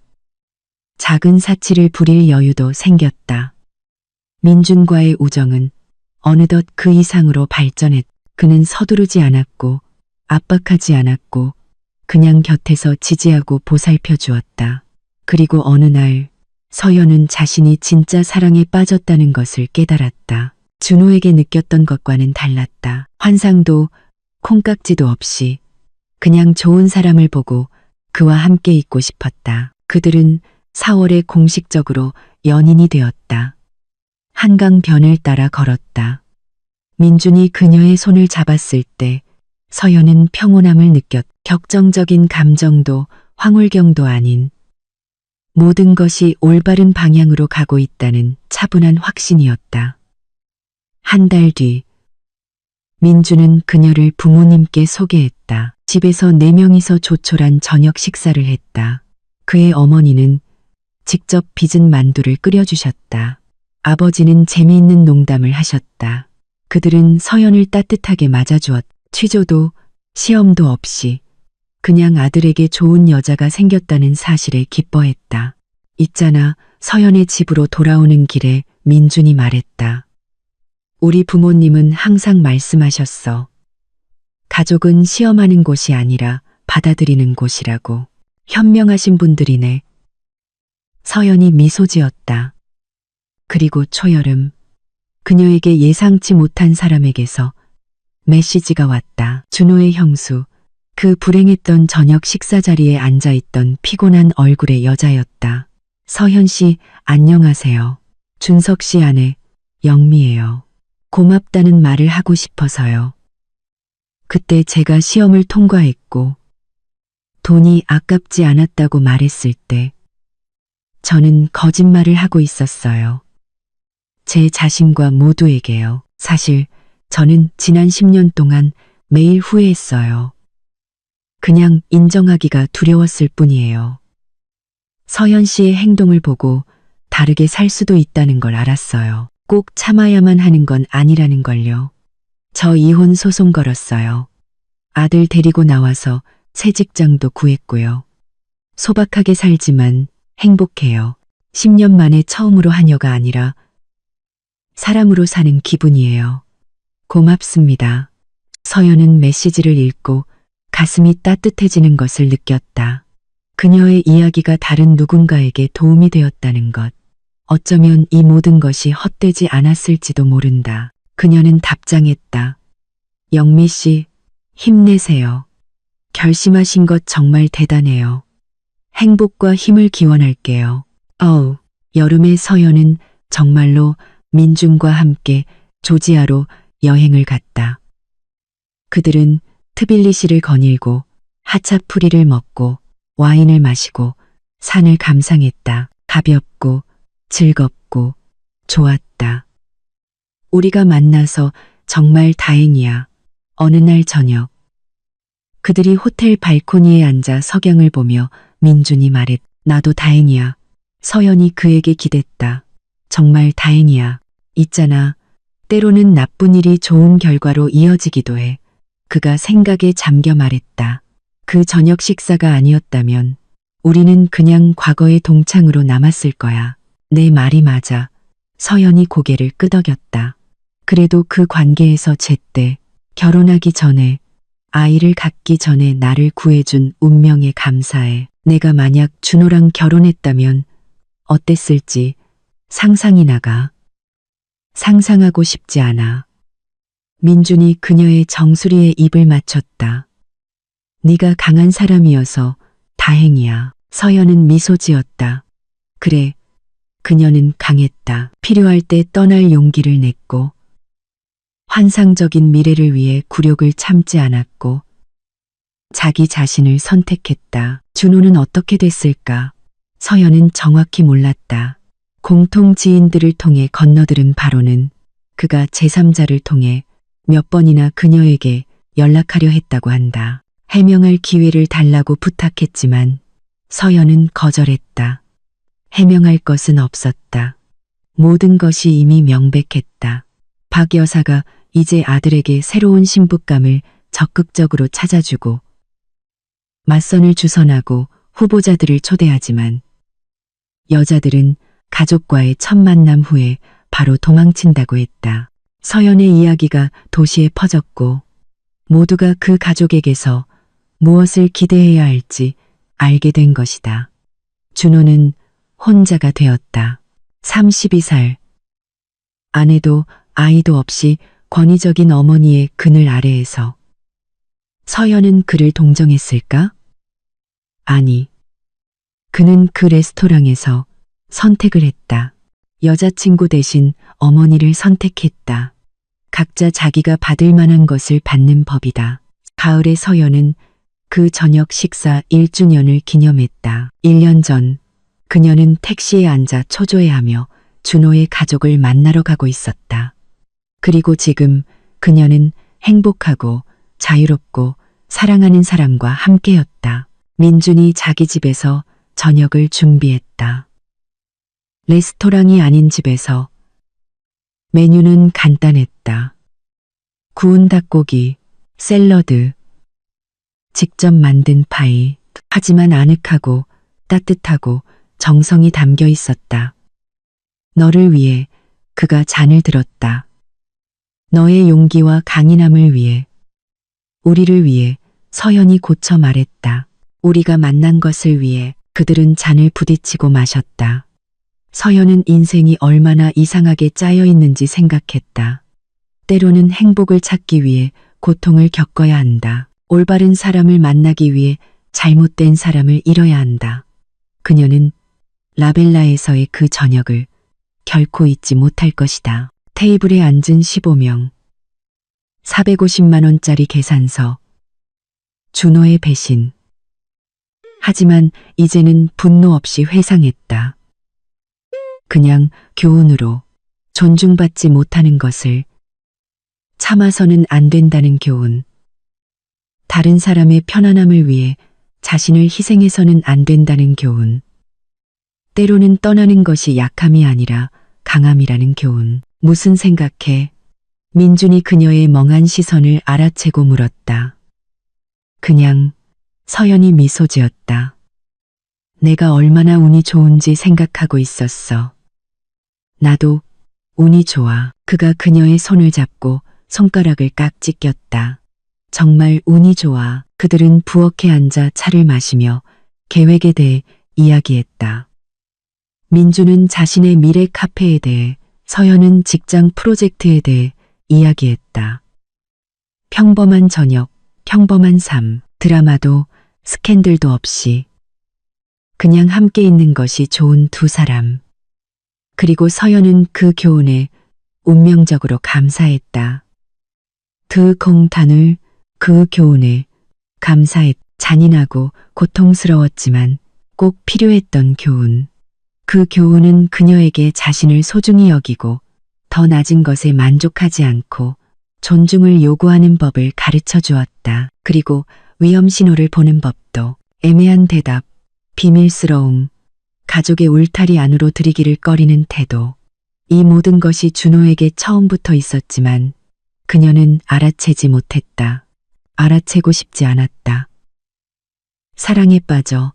작은 사치를 부릴 여유도 생겼다. 민준과의 우정은 어느덧 그 이상으로 발전했다. 그는 서두르지 않았고 압박하지 않았고 그냥 곁에서 지지하고 보살펴 주었다. 그리고 어느 날 서연은 자신이 진짜 사랑에 빠졌다는 것을 깨달았다. 준호에게 느꼈던 것과는 달랐다. 환상도 콩깍지도 없이 그냥 좋은 사람을 보고 그와 함께 있고 싶었다. 그들은 4월에 공식적으로 연인이 되었다. 한강변을 따라 걸었다. 민준이 그녀의 손을 잡았을 때 서연은 평온함을 느꼈다. 격정적인 감정도 황홀경도 아닌 모든 것이 올바른 방향으로 가고 있다는 차분한 확신이었다. 한 달 뒤 민주는 그녀를 부모님께 소개했다. 집에서 4명이서 조촐한 저녁 식사를 했다. 그의 어머니는 직접 빚은 만두를 끓여주셨다. 아버지는 재미있는 농담을 하셨다. 그들은 서연을 따뜻하게 맞아주었다. 취조도 시험도 없이 그냥 아들에게 좋은 여자가 생겼다는 사실에 기뻐했다. 있잖아, 서연의 집으로 돌아오는 길에 민준이 말했다. 우리 부모님은 항상 말씀하셨어. 가족은 시험하는 곳이 아니라 받아들이는 곳이라고. 현명하신 분들이네. 서연이 미소 지었다. 그리고 초여름, 그녀에게 예상치 못한 사람에게서 메시지가 왔다. 준호의 형수, 그 불행했던 저녁 식사 자리에 앉아있던 피곤한 얼굴의 여자였다. 서현 씨, 안녕하세요. 준석 씨 아내, 영미예요. 고맙다는 말을 하고 싶어서요. 그때 제가 시험을 통과했고 돈이 아깝지 않았다고 말했을 때 저는 거짓말을 하고 있었어요. 제 자신과 모두에게요. 사실 저는 지난 10년 동안 매일 후회했어요. 그냥 인정하기가 두려웠을 뿐이에요. 서연 씨의 행동을 보고 다르게 살 수도 있다는 걸 알았어요. 꼭 참아야만 하는 건 아니라는 걸요. 저 이혼 소송 걸었어요. 아들 데리고 나와서 새 직장도 구했고요. 소박하게 살지만 행복해요. 10년 만에 처음으로 하녀가 아니라 사람으로 사는 기분이에요. 고맙습니다. 서연은 메시지를 읽고 가슴이 따뜻해지는 것을 느꼈다. 그녀의 이야기가 다른 누군가에게 도움이 되었다는 것. 어쩌면 이 모든 것이 헛되지 않았을지도 모른다. 그녀는 답장했다. 영미 씨, 힘내세요. 결심하신 것 정말 대단해요. 행복과 힘을 기원할게요. 여름의 서연은 정말로 민준과 함께 조지아로 여행을 갔다. 그들은 트빌리시를 거닐고 하차푸리를 먹고 와인을 마시고 산을 감상했다. 가볍고 즐겁고 좋았다. 우리가 만나서 정말 다행이야. 어느 날 저녁 그들이 호텔 발코니에 앉아 석양을 보며 민준이 말했다. 나도 다행이야. 서연이 그에게 기댔다. 정말 다행이야. 있잖아. 때로는 나쁜 일이 좋은 결과로 이어지기도 해. 그가 생각에 잠겨 말했다. 그 저녁 식사가 아니었다면 우리는 그냥 과거의 동창으로 남았을 거야. 내 말이 맞아. 서연이 고개를 끄덕였다. 그래도 그 관계에서 제때 결혼하기 전에 아이를 갖기 전에 나를 구해준 운명에 감사해. 내가 만약 준호랑 결혼했다면 어땠을지 상상이 나가. 상상하고 싶지 않아. 민준이 그녀의 정수리에 입을 맞췄다. 네가 강한 사람이어서 다행이야. 서연은 미소 지었다. 그래, 그녀는 강했다. 필요할 때 떠날 용기를 냈고 환상적인 미래를 위해 굴욕을 참지 않았고 자기 자신을 선택했다. 준호는 어떻게 됐을까? 서연은 정확히 몰랐다. 공통 지인들을 통해 건너들은 바로는 그가 제3자를 통해 몇 번이나 그녀에게 연락하려 했다고 한다. 해명할 기회를 달라고 부탁했지만 서연은 거절했다. 해명할 것은 없었다. 모든 것이 이미 명백했다. 박 여사가 이제 아들에게 새로운 신부감을 적극적으로 찾아주고 맞선을 주선하고 후보자들을 초대하지만 여자들은 가족과의 첫 만남 후에 바로 도망친다고 했다. 서연의 이야기가 도시에 퍼졌고 모두가 그 가족에게서 무엇을 기대해야 할지 알게 된 것이다. 준호는 혼자가 되었다. 32살. 아내도 아이도 없이 권위적인 어머니의 그늘 아래에서 서연은 그를 동정했을까? 아니. 그는 그 레스토랑에서 선택을 했다. 여자친구 대신 어머니를 선택했다. 각자 자기가 받을 만한 것을 받는 법이다. 가을의 서연은 그 저녁 식사 1주년을 기념했다. 1년 전 그녀는 택시에 앉아 초조해하며 준호의 가족을 만나러 가고 있었다. 그리고 지금 그녀는 행복하고 자유롭고 사랑하는 사람과 함께였다. 민준이 자기 집에서 저녁을 준비했다. 레스토랑이 아닌 집에서. 메뉴는 간단했다. 구운 닭고기, 샐러드, 직접 만든 파이. 하지만 아늑하고 따뜻하고 정성이 담겨 있었다. 너를 위해 그가 잔을 들었다. 너의 용기와 강인함을 위해, 우리를 위해. 서연이 고쳐 말했다. 우리가 만난 것을 위해. 그들은 잔을 부딪히고 마셨다. 서연은 인생이 얼마나 이상하게 짜여 있는지 생각했다. 때로는 행복을 찾기 위해 고통을 겪어야 한다. 올바른 사람을 만나기 위해 잘못된 사람을 잃어야 한다. 그녀는 라벨라에서의 그 저녁을 결코 잊지 못할 것이다. 테이블에 앉은 15명. 450만 원짜리 계산서. 준호의 배신. 하지만 이제는 분노 없이 회상했다. 그냥 교훈으로 존중받지 못하는 것을 참아서는 안 된다는 교훈. 다른 사람의 편안함을 위해 자신을 희생해서는 안 된다는 교훈. 때로는 떠나는 것이 약함이 아니라 강함이라는 교훈. 무슨 생각해? 민준이 그녀의 멍한 시선을 알아채고 물었다. 그냥. 서연이 미소 지었다. 내가 얼마나 운이 좋은지 생각하고 있었어. 나도 운이 좋아. 그가 그녀의 손을 잡고 손가락을 깍지 꼈다. 정말 운이 좋아. 그들은 부엌에 앉아 차를 마시며 계획에 대해 이야기했다. 민주는 자신의 미래 카페에 대해, 서연은 직장 프로젝트에 대해 이야기했다. 평범한 저녁, 평범한 삶, 드라마도 스캔들도 없이 그냥 함께 있는 것이 좋은 두 사람. 그리고 서연은 그 교훈에 운명적으로 감사했다. 그 공탄을 그 교훈에 감사했. 잔인하고 고통스러웠지만 꼭 필요했던 교훈. 그 교훈은 그녀에게 자신을 소중히 여기고 더 낮은 것에 만족하지 않고 존중을 요구하는 법을 가르쳐 주었다. 그리고 위험 신호를 보는 법도. 애매한 대답, 비밀스러움, 가족의 울타리 안으로 들이기를 꺼리는 태도. 이 모든 것이 준호에게 처음부터 있었지만 그녀는 알아채지 못했다. 알아채고 싶지 않았다. 사랑에 빠져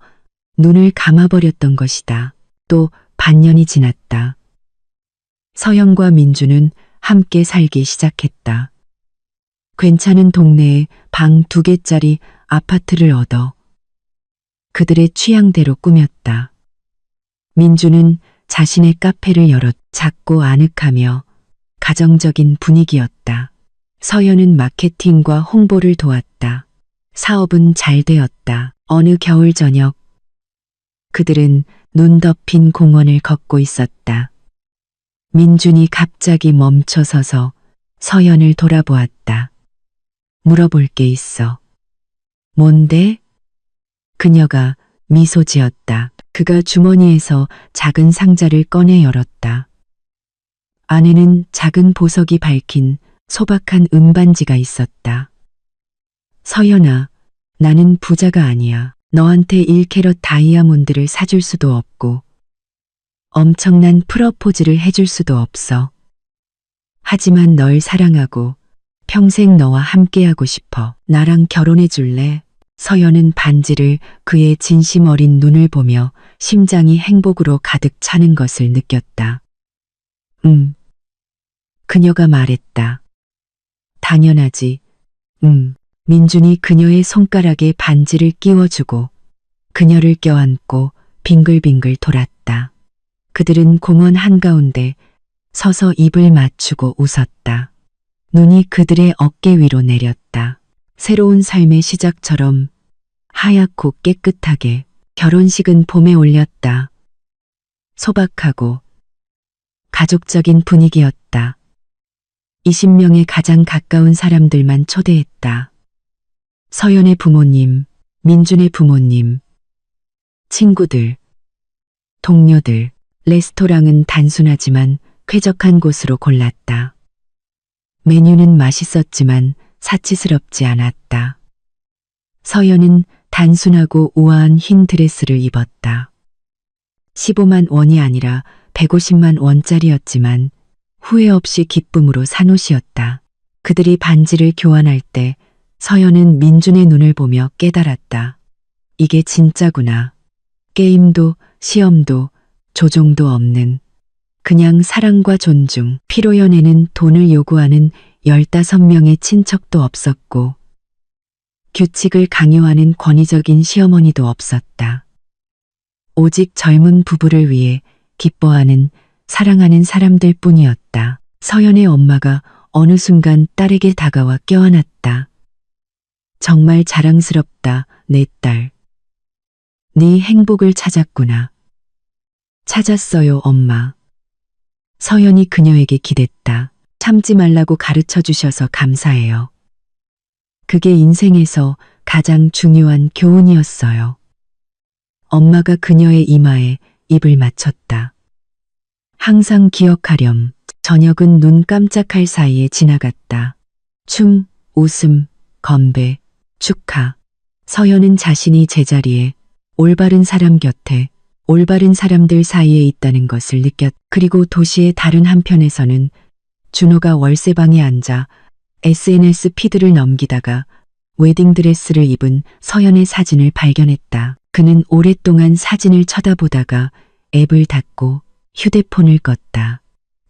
눈을 감아버렸던 것이다. 또 반년이 지났다. 서연과 민주는 함께 살기 시작했다. 괜찮은 동네에 방 2개짜리 아파트를 얻어 그들의 취향대로 꾸몄다. 민주는 자신의 카페를 열었. 작고 아늑하며 가정적인 분위기였다. 서연은 마케팅과 홍보를 도왔다. 사업은 잘 되었다. 어느 겨울 저녁 그들은 눈 덮인 공원을 걷고 있었다. 민준이 갑자기 멈춰서서 서연을 돌아보았다. 물어볼 게 있어. 뭔데? 그녀가 미소 지었다. 그가 주머니에서 작은 상자를 꺼내 열었다. 안에는 작은 보석이 밝힌 소박한 은반지가 있었다. 서연아, 나는 부자가 아니야. 너한테 1캐럿 다이아몬드를 사줄 수도 없고 엄청난 프러포즈를 해줄 수도 없어. 하지만 널 사랑하고 평생 너와 함께하고 싶어. 나랑 결혼해 줄래? 서연은 반지를 그의 진심 어린 눈을 보며 심장이 행복으로 가득 차는 것을 느꼈다. 그녀가 말했다. 당연하지. 민준이 그녀의 손가락에 반지를 끼워주고 그녀를 껴안고 빙글빙글 돌았다. 그들은 공원 한가운데 서서 입을 맞추고 웃었다. 눈이 그들의 어깨 위로 내렸다. 새로운 삶의 시작처럼 하얗고 깨끗하게. 결혼식은 봄에 올렸다. 소박하고 가족적인 분위기였다. 20명의 가장 가까운 사람들만 초대했다. 서연의 부모님, 민준의 부모님, 친구들, 동료들. 레스토랑은 단순하지만 쾌적한 곳으로 골랐다. 메뉴는 맛있었지만 사치스럽지 않았다. 서연은 단순하고 우아한 흰 드레스를 입었다. 15만 원이 아니라 150만 원짜리였지만 후회 없이 기쁨으로 산 옷이었다. 그들이 반지를 교환할 때 서연은 민준의 눈을 보며 깨달았다. 이게 진짜구나. 게임도 시험도 조종도 없는 그냥 사랑과 존중. 피로연에는 돈을 요구하는 15명의 친척도 없었고 규칙을 강요하는 권위적인 시어머니도 없었다. 오직 젊은 부부를 위해 기뻐하는 사랑하는 사람들 뿐이었다. 서연의 엄마가 어느 순간 딸에게 다가와 껴안았다. 정말 자랑스럽다, 내 딸. 네 행복을 찾았구나. 찾았어요, 엄마. 서연이 그녀에게 기댔다. 참지 말라고 가르쳐 주셔서 감사해요. 그게 인생에서 가장 중요한 교훈이었어요. 엄마가 그녀의 이마에 입을 맞췄다. 항상 기억하렴. 저녁은 눈 깜짝할 사이에 지나갔다. 춤, 웃음, 건배, 축하. 서연은 자신이 제자리에 올바른 사람 곁에 올바른 사람들 사이에 있다는 것을 느꼈다. 그리고 도시의 다른 한편에서는 준호가 월세방에 앉아 SNS 피드를 넘기다가 웨딩드레스를 입은 서연의 사진을 발견했다. 그는 오랫동안 사진을 쳐다보다가 앱을 닫고 휴대폰을 껐다.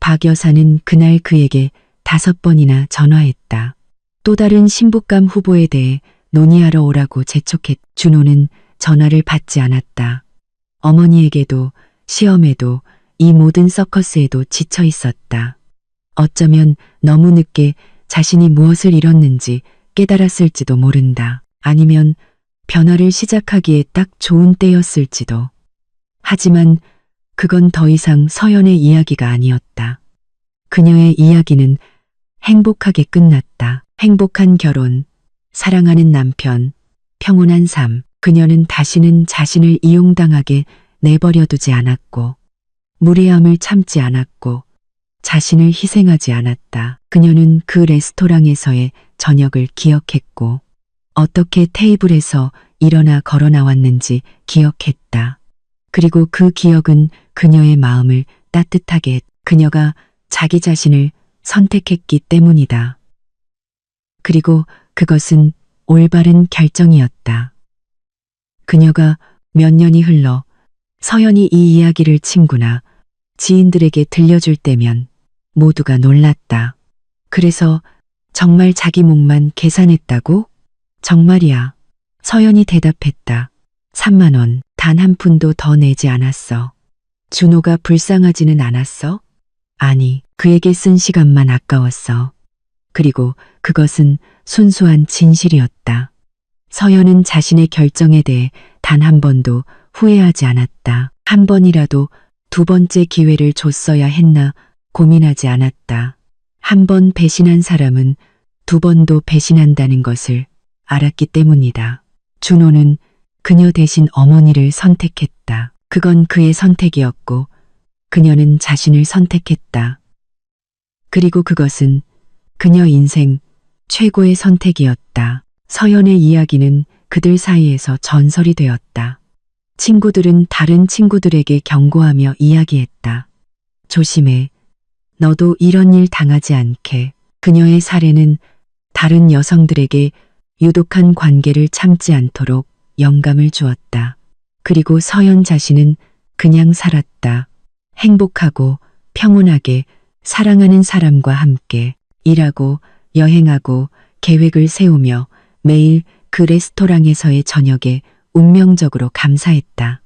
박 여사는 그날 그에게 5번이나 전화했다. 또 다른 신부감 후보에 대해 논의하러 오라고 재촉했. 준호는 전화를 받지 않았다. 어머니에게도 시험에도 이 모든 서커스에도 지쳐 있었다. 어쩌면 너무 늦게 자신이 무엇을 잃었는지 깨달았을지도 모른다. 아니면 변화를 시작하기에 딱 좋은 때였을지도. 하지만 그건 더 이상 서연의 이야기가 아니었다. 그녀의 이야기는 행복하게 끝났다. 행복한 결혼, 사랑하는 남편, 평온한 삶. 그녀는 다시는 자신을 이용당하게 내버려두지 않았고, 무례함을 참지 않았고, 자신을 희생하지 않았다. 그녀는 그 레스토랑에서의 저녁을 기억했고, 어떻게 테이블에서 일어나 걸어 나왔는지 기억했다. 그리고 그 기억은 그녀의 마음을 따뜻하게 그녀가 자기 자신을 선택했기 때문이다. 그리고 그것은 올바른 결정이었다. 그녀가 몇 년이 흘러 서연이 이 이야기를 친구나 지인들에게 들려줄 때면 모두가 놀랐다. 그래서 정말 자기 몸만 계산했다고? 정말이야. 서연이 대답했다. 3만 원, 단 한 푼도 더 내지 않았어. 준호가 불쌍하지는 않았어? 아니, 그에게 쓴 시간만 아까웠어. 그리고 그것은 순수한 진실이었다. 서연은 자신의 결정에 대해 단 한 번도 후회하지 않았다. 한 번이라도 두 번째 기회를 줬어야 했나 고민하지 않았다. 한 번 배신한 사람은 두 번도 배신한다는 것을 알았기 때문이다. 준호는 그녀 대신 어머니를 선택했다. 그건 그의 선택이었고 그녀는 자신을 선택했다. 그리고 그것은 그녀 인생 최고의 선택이었다. 서연의 이야기는 그들 사이에서 전설이 되었다. 친구들은 다른 친구들에게 경고하며 이야기했다. 조심해. 너도 이런 일 당하지 않게. 그녀의 사례는 다른 여성들에게 유독한 관계를 참지 않도록 영감을 주었다. 그리고 서연 자신은 그냥 살았다. 행복하고 평온하게 사랑하는 사람과 함께 일하고 여행하고 계획을 세우며 매일 그 레스토랑에서의 저녁에 운명적으로 감사했다.